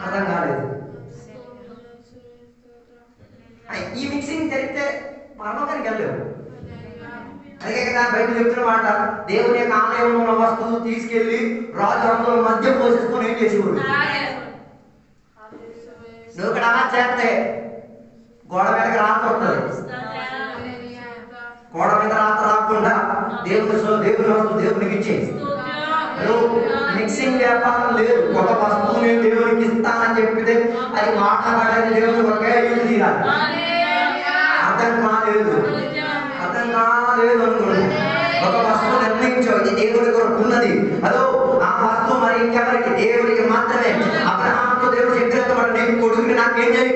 అర్థం కాలేదు. ఈ మిక్సింగ్ జరిగితే పరలోకానికి వెళ్ళలేవు. అందుకే కదా బైబిల్ చెప్తున్న మాట, దేవుని యొక్క ఆలయంలో ఉన్న వస్తువు తీసుకెళ్లి రాజు అందులో మధ్య పోసేసుకొని ఏం చేసేవాడు. నువ్వు ఇక్కడ అలా చేస్తే గోడ మీదకి రాత్రి ఉంటుంది. గోడ మీద రాత్రి రాకుండా దేవుని వస్తువు దేవునికి ఇచ్చేది. మిక్సింగ్ వ్యాపారం లేదు. ఒక వస్తువు నేను దేవునికి ఇస్తానని చెప్పితే అది మాట్లాడాలి, దేవుని ఒకే ఇల్లు తీరాలి. అర్థం కాలేదు అనుకోండి. ఒక వస్తువు నిర్ణయించావు, ఇది దేవుడి కొరకు ఉన్నది. అదో ఆ వస్తువు మరి ఇంకెవరికి? దేవుడికి మాత్రమే. అబ్రహాముతో దేవుడు చెప్పినంత వాడు, నేను కొడుకుని నాకేం చేయి,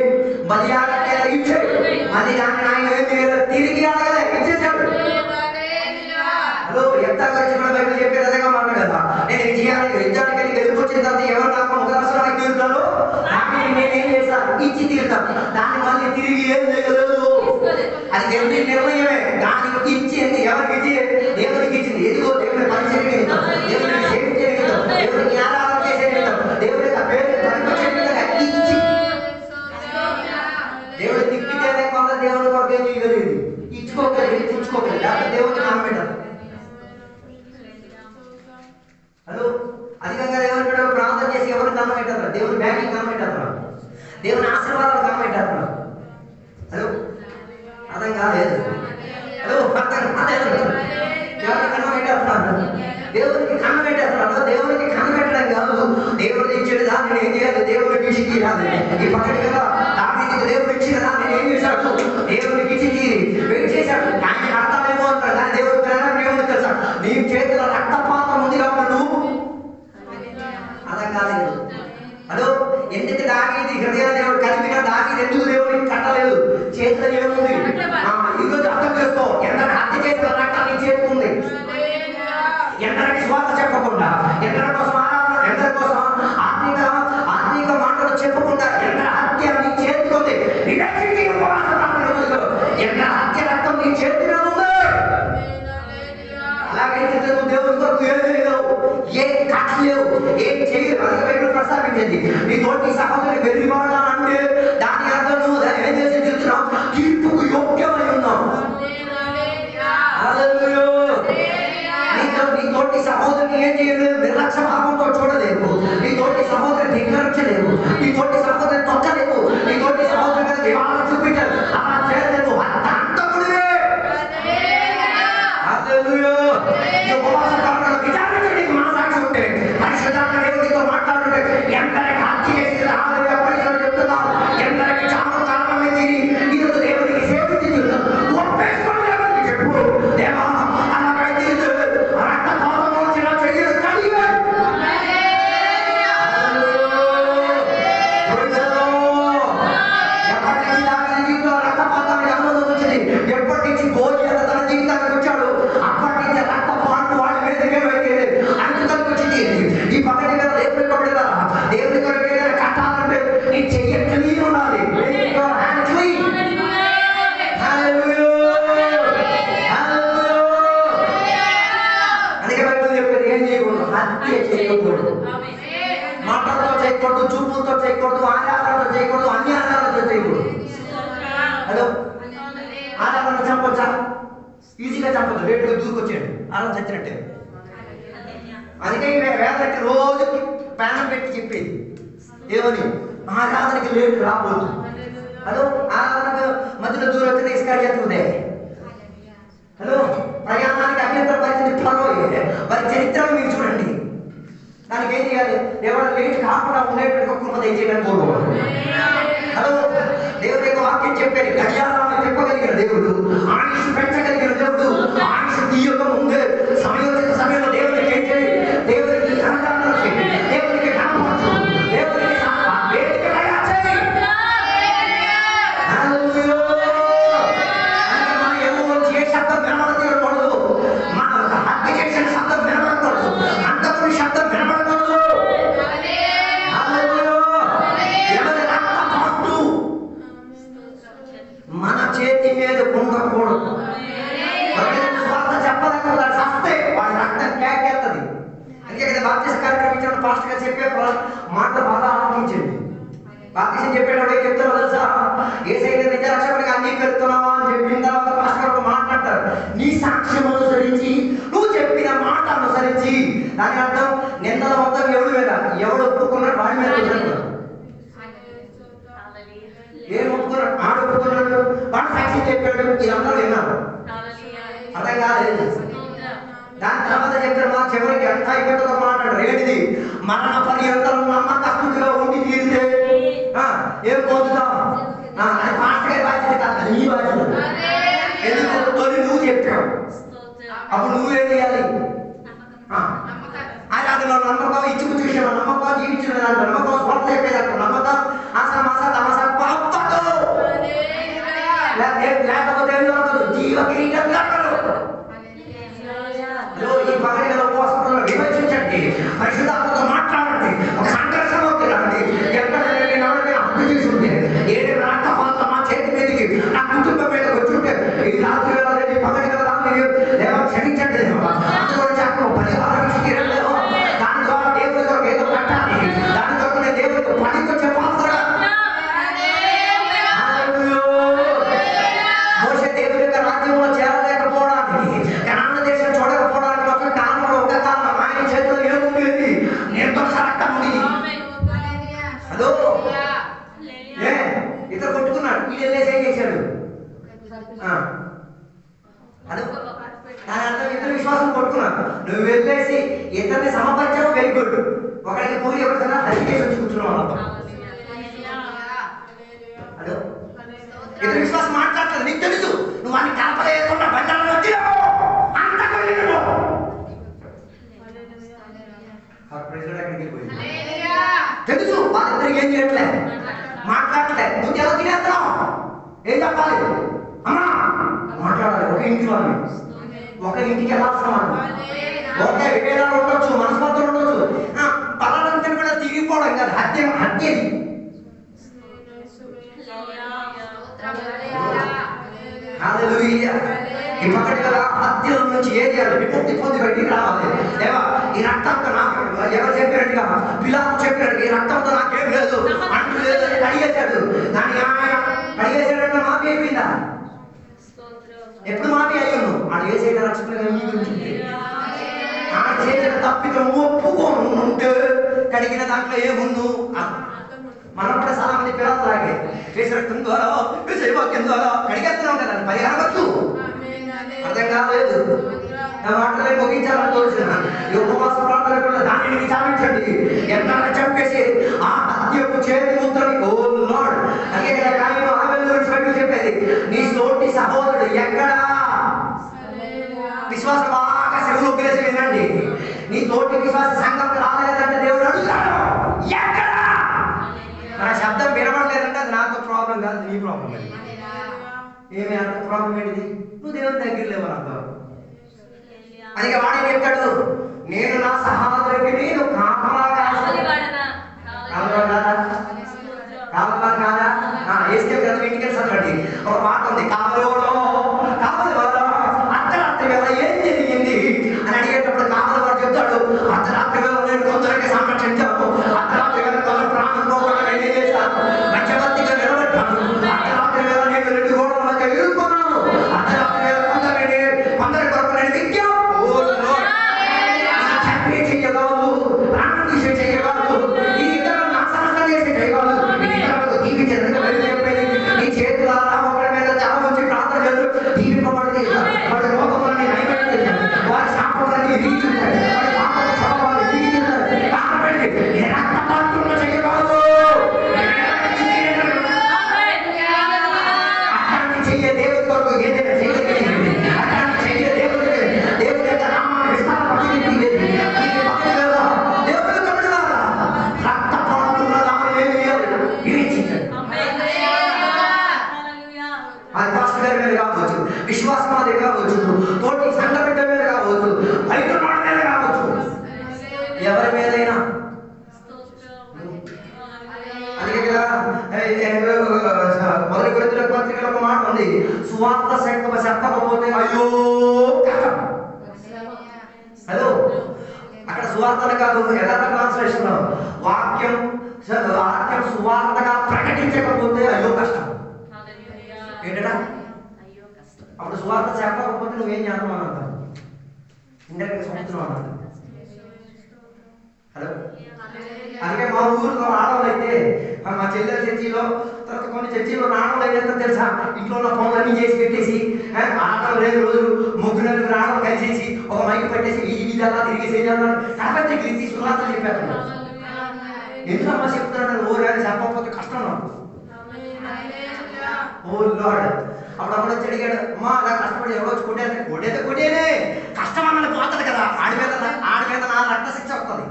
బలియాగా ఇచ్చాడు. అది దాన్ని ఆయన తిరిగి అడగలే, ఇచ్చేసాడు. హలో, ఎంత గురించి కూడా బైబిల్ చెప్పేది అదేగా మాట కదా. నేను యుద్ధానికి వెళ్ళి గెలుపొచ్చిన తర్వాత ఎవరు నాకు ఒక అవసరానికి తీరుతాను, నేనేం చేస్తాను, ఇచ్చి తీరుతాను. దాన్ని మళ్ళీ తిరిగి ఏం చేయలేదు. అది దేవుని నిర్ణయమే. దానికి ఇచ్చింది ఎవరికి ఇచ్చి? దేవునికి ఇచ్చింది. ఎదుగో దేవుని పరిచయం నిమిత్తం, దేవుడిని సేవించే నిమిత్తం, దేవుడికి ఆరాధన చేసే నిమిత్తం, దేవుడి పేరు పరిచయం నిమిత్తం ఇచ్చి దేవుడు తిప్పితేనే కొంత దేవుని కొరకు ఏం చేయగలిగింది, ఇచ్చుకోగలిగింది, పుచ్చుకోగలిగింది. లేకపోతే దేవుడికి నమ్మేటారు. హలో, అధికంగా దేవుని ప్రార్థన చేసి ఎవరిని కనబెట్టారు? దేవుని బ్యాంకింగ్ కనబెట్టారు, దేవుని ఆశీర్వాదాలు కనబెట్టారు. హలో, అర్థం కాలేదు. హలో, అర్థం కాలేదు. దేవుడికి కనబెట్టేస్తున్నారు, దేవుడికి కనబెట్టేస్తున్నారు. దేవుడికి కనబెట్టడం కాదు, దేవుడికి ఇచ్చేది దాన్ని ఏం చేయాలి, దేవుడికి ఇచ్చి తీరాలి. ఈ పక్కన కదా దావీదుకు దేవుడు ఇచ్చిన దాన్ని ఏం చేశాడు, దేవుడికి ఇచ్చి తీరి వెయిట్ చేశాడు. ఆయన అర్థమేమో అంటాడు, కానీ దేవుడి ప్రేరణ ఏమో తెలుసా, నీ చేతిలో రక్తపాతం ఉంది కాబట్టి నువ్వు. అర్థం కాలేదు. హలో, ఎందుకు దావీదు హృదయ దేవుడు కలిపిన దావీదు ఎందుకు దేవుడికి కట్టలేదు? చేతిలో ఏముంది? ఈరోజు అర్థం చేసుకో. ఎందరూ హత్య చేసిన రక్తం నీ చేతికి ఉంది. ఎందరికి స్వార్థ చెప్పకుండా, ఎందరి కోసం ఆరాధన, ఎందరి కోసం ఆత్మీక మాటలు చెప్పకుండా ఎందరి హత్య నీ చేతికి ఉంది. ఎందరి హత్య రక్తం నీ చేతిలో ఉంది. అలాగైతే నువ్వు దేవుని కొరకు ఏం చేయలేవు, ఏ కక్ష లేవు, ఏం చేయలేవు. అది బైబిల్ ప్రస్తావించింది. నీ తోటి సహోదరుని వెర్రివాడా అంటే దాని అర్థం నువ్వు ఏం చేసి చెప్తున్నావు, తీర్పుకు యోగ్యమై ఉన్నావు. నీ తోటి సహోదరుని ఏం చేయలేదు, నిర్లక్ష్య భావంతో చూడలేవు. నీ తోటి సహోదరుని ధిక్కరించలేవు, నీ తోటి సహోదరుని తొక్కలేవు, నీ తోటి సహోదరుని మీద వివాహం చూపించాలి. అలా చేయలేవు. అంతకుడివే. ఎందరికి హత్య చేసి చెప్తున్నావు, ఎందరికి చాలా కారణమే తీరి ఈరోజు దేవుడికి సేవించి ఒప్పేసుకోండి. ఎవరికి చెప్పు, దేవా అలాగైతే రక్తపాతం వచ్చిన చెయ్యలు కలిగే. ఎప్పటి నుంచి దాని జీవితంలో రక్తపాతానికి అనుభవం వచ్చింది, ఎప్పటి నుంచి భోజనం తన జీవితానికి వచ్చాడు, అప్పటి నుంచి రక్తపాతం వాడి మీదకే వెళ్ళేది. అందుకని వచ్చింది ఈ పక్కన దేవుడి కొట్టేదా, దేవుడి కొరకు కట్టాలంటే నీ చెయ్యి క్లీన్ ఉండాలి. అందుకే బైబిల్ చెప్పేది ఏం చేయకూడదు, హత్య చేయకూడదు, మాటలతో చేయకూడదు, చూపులతో చేయకూడదు, ఆరాధనతో చేయకూడదు, అన్ని ఆరాధనతో చేయకూడదు. హలో, ఆరాధన చంపొచ్చా? ఈజీగా చంపొచ్చు. రేటుగా దూకొచ్చాడు, ఆరాధన చచ్చినట్టే. అందుకే వేదకి రోజు ప్యానం పెట్టి చెప్పేది ఏమని, ఆరాధనకి లేటు రాబోదు. హలో, ఆరాధనకు మధ్యలో దూరం వచ్చిన ఇస్కరియోతు. హలో, ప్రయాణానికి అభ్యంతర పరిస్థితి త్వరలో వారి చరిత్రను మీరు చూడండి. దానికి ఏం చేయాలి, ఎవరు లేట్ కాకుండా ఉండేటువంటి కృప దయచేయడానికి కోరుకోవాలి. హలో, దేవుడి యొక్క వాక్యం చెప్పేది గడియారాన్ని చెప్పగలిగిన దేవుడు, ఆయుష్ పెంచగలిగిన దేవుడు, ఆయుష్ తీయక ముందే సమయోచిత సమయంలో దేవుడికి ఏం చేయి, దేవుడికి ఆరాధన చేయి, దేవుడికి కనపరచు, దేవుడికి వేదిక తయారు చేయి. మన ఎవరు ఏ శబ్దం వినబడకూడదు, మన హత్య చేసిన శబ్దం వినబడకూడదు, అంతకుని శబ్దం వినబడకూడదు. సాక్ష్యం చెప్పేటప్పుడు ఏం చెప్తారో తెలుసా? యేసయ్యని నిజ రక్షకుడిగా అంగీకరిస్తున్నావా అని చెప్పిన తర్వాత పాస్టర్ మాట్లాడతారు, నీ సాక్ష్యం అనుసరించి, నువ్వు చెప్పిన మాట అనుసరించి. దాని అర్థం నిందల మొత్తం ఎవడు మీద, ఎవడు ఒప్పుకున్నాడు వాడి మీద ఉంటాడు. ఏం ఒప్పుకున్నాడు? ఆడు ఒప్పుకున్నాడు, వాడు సాక్ష్యం చెప్పాడు, ఇదందరూ విన్నారు. అర్థం కాలేదు. దాని తర్వాత చెప్తారు, మా చివరికి ఎంత అయిపోతుందో మాట్లాడరు. ఏంటిది? మరణ పర్యంతం నమ్మకస్తుడిగా ఉండి తీరితే ఏం పొందుతాం? అది పాస్టర్ గారి బాధ్యత కాదు, నీ బాధ్యత. ఎందుకు? తొలి నువ్వు చెప్పావు, అప్పుడు నువ్వేం చేయాలి? అది నమ్మకం ఇచ్చుకు చూసావు, నమ్మకం జీవించిన నమ్మకం, స్వార్థ చెప్పేదాకా నమ్మకం, అసమాస తమస పాపదు. లేకపోతే జీవ కిరీటం దక్కదు. ఈ పగటిలో ఉపవాసంలో విమర్శించండి, పరిశుద్ధాత్మతో మాట్లాడండి, ఒక సంఘర్షణలోకి రండి. ఎక్కడ హత్య చేసుంటే ఏడు రాక ఫలితం మా చేతి మీదకి, నా కుటుంబం మీద వచ్చుంటే ఈ రాత్రి వేళ పగటి వేళ దేవ క్షమించండి. అందులో అక్కడ పరిహారం తీరలేవు. దాని ద్వారా దేవుడి కొరకు ఏదో కట్టాలి, దాని కొరకు నేను దేవుడికి పనితో చెప్పాలి. మోషే దేవుడి యొక్క రాజ్యంలో చేరలేకపోవడానికి, కనాన దేశం చూడకపోవడానికి ఒక కారణం, ఒక కారణం ఆయన చేతిలో ఏముండేది? నిర్దోష రక్తం ఉంది. అదో ఇతను కొట్టుకున్నాడు, వీళ్ళు వెళ్ళేసి ఏం చేశాడు? అదో దాని అర్థం ఇద్దరు విశ్వాసం కొట్టుకున్నాడు. నువ్వు వెళ్ళేసి ఇద్దరిని సమపరిచావు, వెరీ గుడ్. ఒకరికి పూరి ఎవరికైనా హరికేసి వచ్చి కూర్చున్నావు అర్థం. అదో ఇద్దరు విశ్వాసం మాట్లాడలేదు. నీకు తెలుసు నువ్వు అన్ని కలపలేకుండా బండాలను వచ్చినావు, అంత కలిగినావు. తెలుసు వాళ్ళిద్దరికి ఏం చేయట్లే, మాట్లాడలే. నువ్వు ఎలా తినేస్తున్నావు? ఏం చెప్పాలి? అమ్మా మాట్లాడాలి. ఒక ఇంటి వాళ్ళు, ఒక ఇంటికి వెళ్ళాల్సిన వాళ్ళు, ఒకే విభేదాలు ఉండొచ్చు, మనస్పర్ధలు ఉండొచ్చు. పలానంతని కూడా తిరిగిపోవడం కాదు, హత్య హత్యది. ఈ పక్కటి గల హత్యల నుంచి ఏం చేయాలి? విముక్తి పొంది బయటికి రావాలి. దేవా ఈ రక్తంతో నాకు ఎవరు చెప్పినట్టుగా, పిలాతు చెప్పినట్టుగా ఈ రక్తంతో నాకేం లేదు అంటూ లేదు అని అడిగేశాడు. దాన్ని అడిగేసాడంటే మాఫీ అయిపోయిందా? ఎప్పుడు మాఫీ అయ్యాను? ఆడు వేసేట రక్షకులుగా అంగీకరించింది. ఆడు చేసిన తప్పిదం ఒప్పుకోను ఉంటే కడిగిన దాంట్లో ఏముందు? మనం కూడా చాలా మంది పిల్లలు లాగే రక్తం ద్వారా వాక్యం ద్వారా కడిగేస్తున్నాం కదా, పరిహారం వచ్చు. అర్థం కాలేదు. నా మాటలే ముగించాలని కోరుతున్నా. ఈ ఉపవాస ప్రార్థన కూడా దానిని విచారించండి. ఎక్కడ చంపేసి ఆ హత్యకు చేతి ముద్రని, ఓ లార్డ్, అదే కదా ఆమె గురించి బయట చెప్పేది. నీ తోటి సహోదరుడు ఎక్కడా? విశ్వాసం బాగా చెవులు ఉగ్రేసి వినండి. నీ తోటి విశ్వాస సంఘం రాలేదంటే దేవుడు అడుగుతాడు, ఎక్కడా? నా శబ్దం వినబడలేదంటే అది నాతో ప్రాబ్లం కాదు, నీ ప్రాబ్లం. ఏమి అంత ప్రాబ్లం ఏంటిది? నువ్వు దేవుని దగ్గర లేవని అర్థం. అందుకే వాడు చెప్తాడు, నేను నా సహోదరుడికి నేను కాపలా కాదా? వేస్తే ఇంటికి వెళ్ళండి. ఒక మాట ఉంది, కావలి వాళ్ళ అర్ధరాత్రి వేళ ఏం జరిగింది అని అడిగేటప్పుడు కావలి వాడు చెప్తాడు, అర్ధరాత్రి వేళ నేను కొందరికి సంరక్షించాను, అర్ధరాత్రి వేళ కొందరు ప్రాణం పోకుండా నేను ఏం చేశాను? మధ్యవర్తిగా నిలబెట్టాను. అర్ధరాత్రి వేళ నేను 2 గోడల మధ్య ఇరుక్కున్నాను. అర్ధరాత్రి వేళ కొందరి కొరకు నేను విజ్ఞాపన చేయగలదు, ప్రాణం తీసే చేయగలదు, ఈ ఇతరులను నాశనం చేసి చేయగలదు, ఇతరులకు జీవించేందుకు చెప్పేది. నీ చేతులారా ఒకరి మీద చాలా మంచి ప్రార్థన చేస్తూ జీవింపబడింది. వాడి రోగములని నైవేద్యం చేశారు, వారి శాపములని విధించారు, వాడి పాప శాపాలను విధించారు. కాబట్టి ఈ రక్తపాత్రను చేయగలదు. అట్లాంటి చెయ్యే దేవుడి కొరకు ఏదైనా చేయగలిగింది. అట్లాంటి చెయ్యే దేవుడి యొక్క నామాన్ని విస్తారపరిచింది. విశ్వాసం మీద కావచ్చు, తోటి సంఘ బిడ్డ మీద కావచ్చు, బయట మీద కావచ్చు, ఎవరి మీదైనా. అందుకే కదా మొదటి కొరింథీయుల పత్రికలో ఒక మాట ఉంది, సువార్త చెప్పకపోతే అయ్యో హలో. అక్కడ సువార్తలు కాదు, యథార్థ ట్రాన్స్లేషన్ లో వాక్యం వాక్యం సువార్తగా ప్రకటించకపోతే అయ్యో కష్టం. ఏంటరా అప్పుడు సువార్త చెప్పకపోతే నువ్వేం చేద్దాం అని అంటావు, ఇండైరెక్ట్ సముద్రం అన్నాడు. హలో, అందుకే మా ఊరిలో ఆడవాళ్ళు అయితే మా చెల్లెల చర్చిలో, తర్వాత కొన్ని చర్చిలో ఆడవాళ్ళు అయితే తెలుసా, ఇంట్లో ఉన్న పనులన్నీ చేసి పెట్టేసి ఆడవాళ్ళు 2 రోజులు 3 నెలలు ఆడవాళ్ళు కలిసేసి ఒక మైక్ పెట్టేసి ఇది అలా తిరిగేసి కాబట్టి తీసి సువార్త చెప్పారు. ఎందుకమ్మా చెప్తున్నాడు, ఓరాని చెప్పకపోతే కష్టం నాకు. ఓ లార్డ్, అప్పుడు వచ్చి అడిగాడు, అమ్మా అలా కష్టపడి ఎవరో వచ్చి కొట్టేస్తే కొట్టేనే కష్టం అన్నది పోతుంది కదా, ఆడి మీద నా రక్త శిక్ష వస్తుంది,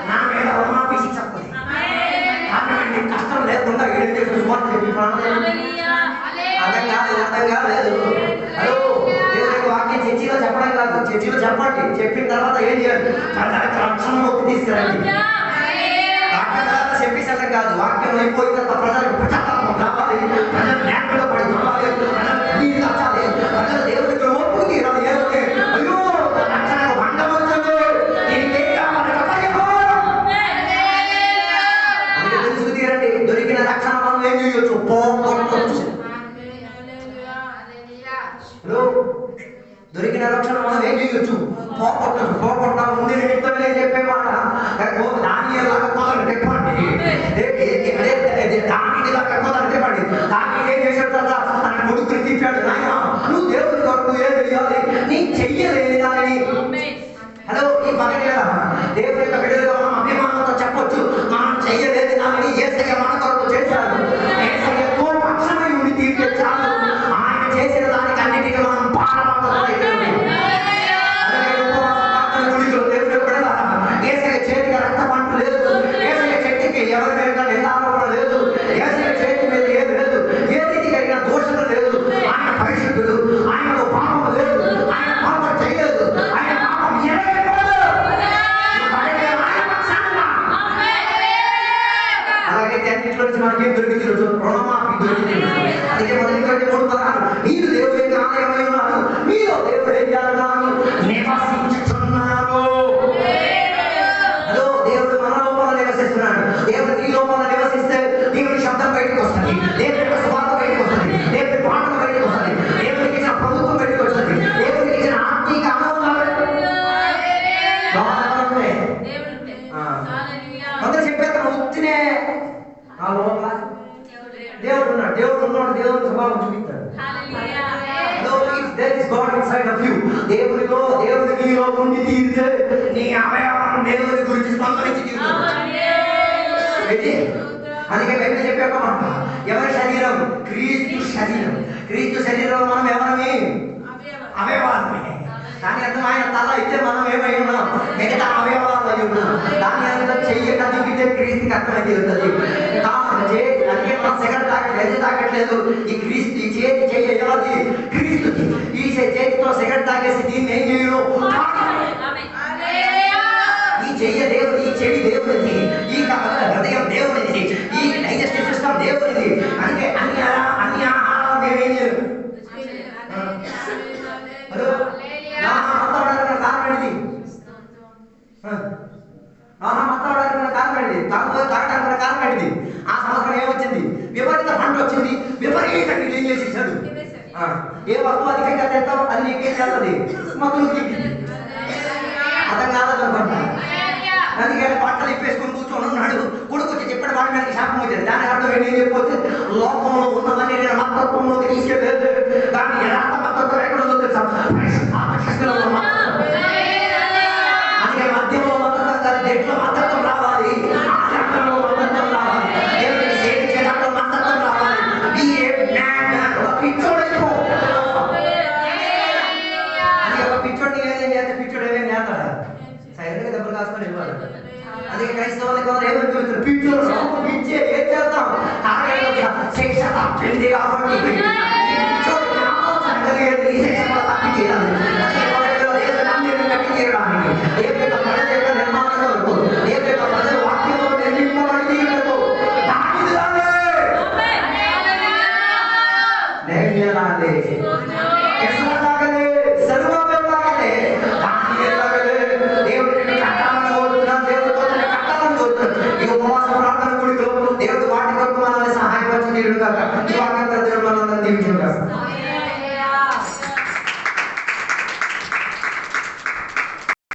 నా మీద రుణమాఫీ శిక్ష వస్తుంది. కాబట్టి కష్టం లేకుండా ఏం చెప్పి అర్థం కాలేదు. హలో, దేవుడి వాక్యం చర్చిలో చెప్పడం కాదు, చర్చిలో చెప్పండి, చెప్పిన తర్వాత ఏం చేయాలి, రక్షణ మొక్కు తీసుకురండి. వాక్యం తర్వాత చెప్పేసేటం కాదు, వాక్యం అయిపోయిన తర్వాత ప్రజలకు పశ్చాత్తాపం రావాలి, ప్రజలు జ్ఞానంలో పడి రావాలి, ప్రజలు తచ్చాలి, ప్రజలు దేవుడి దగ్గర ఒప్పుకు తీరాలి. అయ్యో రక్షణకు భంగం వచ్చింది, నీకేం కావాలి అందుకే తెలుసుకు తీరండి. దొరికిన రక్షణ మనం ఏం చేయొచ్చు, పోగొట్టవచ్చు. దొరికిన రక్షణ మనం ఏం చేయొచ్చు, పోగొట్టా ముందు నేను చెప్పే మాట దానిలాగా కుదరని చెప్పండి, దానిలాగా కుదరని చెప్పండి. దాన్ని ఏం చేశాడు కదా, తన కొడుకుని తిప్పాడు, నాయన నువ్వు దేవుడి కొరకు ఏం చేయాలి, నీ చెయ్యలేని దానిని. హలో, ఈ పక్కన దేవుడి యొక్క బిడ్డలుగా మనం అభిమానంతో చెప్పొచ్చు, మనం చెయ్యలేని దానిని యేసయ్య మన కొరకు చేశాడు. యేసయ్యతో పక్షమై ఉండి తీర్చే చాలు, ఆయన చేసిన దానికి అన్నిటికీ మనం చేతికి రక్త పంట లేదు, ఏసయ్య చెట్టుకి ఎవరి మీద నిందారోపణ లేదు, ఏసయ్య చేతి మీద ఏది లేదు, ఏ రీతి కలిగిన దోషం లేదు. ఆయన పరిశుద్ధుడు, ఆయనలో పాపం లేదు, ఆయన పాపం చేయలేదు, ఆయన పాపం అలాగైతే అన్నింటిలో నుంచి మనకేం దొరికింది, రుణమాఫీ దొరికింది. అందుకే మొదటి 3:16 మీరు దేవుడి యొక్క ఆలయమై ఉన్నారు, మీరు దేవుడు ఏం చేస్తున్నారు, నివసించుచున్నారు. దేవుడు మన లోపల నివసిస్తున్నాడు. దేవుడు నీ లోపల నివసిస్తే దేవుడి శబ్దం బయటకు వస్తుంది, దేవుడి యొక్క స్వార్థ బయటకు వస్తుంది, దేవుడి పాటలు బయటకు వస్తుంది, దేవుడికి ఇచ్చిన ప్రభుత్వం బయటకు వస్తుంది, దేవుడికి ఇచ్చిన ఆత్మీక ఆనందాలు. అందరూ చెప్పేత ముక్తినే ఆ లోపల దేవుడు ఉన్నాడు, దేవుడి స్వభావం చూపిస్తాడు. దేవుడి నీలో ఉండి తీరితే నీ అవయవాలను దేవుడి గురించి స్పందించి తీరుతాడు. అందుకే బైబిల్ చెప్పే ఒక మాట, ఎవరి శరీరం, క్రీస్తు శరీరం. క్రీస్తు శరీరంలో మనం ఎవరమే, అవయవాలమే. దాని అర్థం ఆయన తల అయితే మనం ఏమై ఉన్నాం, మిగతా అవయవాలు అయి ఉన్నాం. దాని అర్థం చెయ్యట చూపితే క్రీస్తుకి అర్థమైతే ఉంటుంది. అందుకే మనం సిగరెట్ తాగట్లేదు, ఈ క్రీస్తు ఈ చేతి చెయ్యాలి క్రీస్తుకి. ఈ చేతితో సిగరెట్ తాగేసి దీన్ని ఏం చేయరు, ఈ చెయ్య దేవుడి, ఈ చెవి దేవుడిది, ఈ హృదయం దేవుడిది, ఈ డైజెస్టివ్ సిస్టమ్ దేవుడిది. అందుకే అన్ని ఆహారం మేమేం చేయరు. కారణమైంది ఆ సంవత్సరం ఏమొచ్చింది, విపరీత పంట వచ్చింది, విపరీతంగా ఏం చేసేసాడు. ఏ వస్తువు అధికంగా తెస్తావు అది నీకేం చేస్తుంది, మతులకి అర్థం కాదనుకుంటా. అందుకే బట్టలు ఇప్పేసుకుని కూర్చొని ఉన్నాడు, కొడుకు వచ్చి చెప్పిన వాడి మీద శాపం వచ్చింది. దాని అర్థం ఏంటి చెప్పొచ్చు, లోకంలో ఉన్నవన్నీ నేను మతత్వంలోకి తీసుకెళ్ళలేదు, కానీ యథార్థ మతత్వం ఎక్కడ ఉందో తెలుసా, అందుకే మధ్యంలో మతత్వం కాదు, దేంట్లో మతత్వం రావాలి, ఆచరణలో మతత్వం రావాలి, దేవుడిని సేవించేటప్పుడు మతత్వం రావాలి. పిచ్చోడైపో అది ఒక పిచ్చోడిని ఏదేం చేస్తే పిచ్చోడు ఏమేం చేస్తాడా, సైలెంట్గా దెబ్బలు కాసుకొని ఇవ్వాలి. అందుకే క్రైస్తవులకి కొందరు ఏమని చూస్తారు, పిచ్చోడు పిచ్చే ఏం చేస్తాం, శిక్ష తప్పింది కాబట్టి పిచ్చోడికి ఆలోచన కలిగేది, ఈ శిక్ష తప్పి తీరాలి. దీవించుగాక.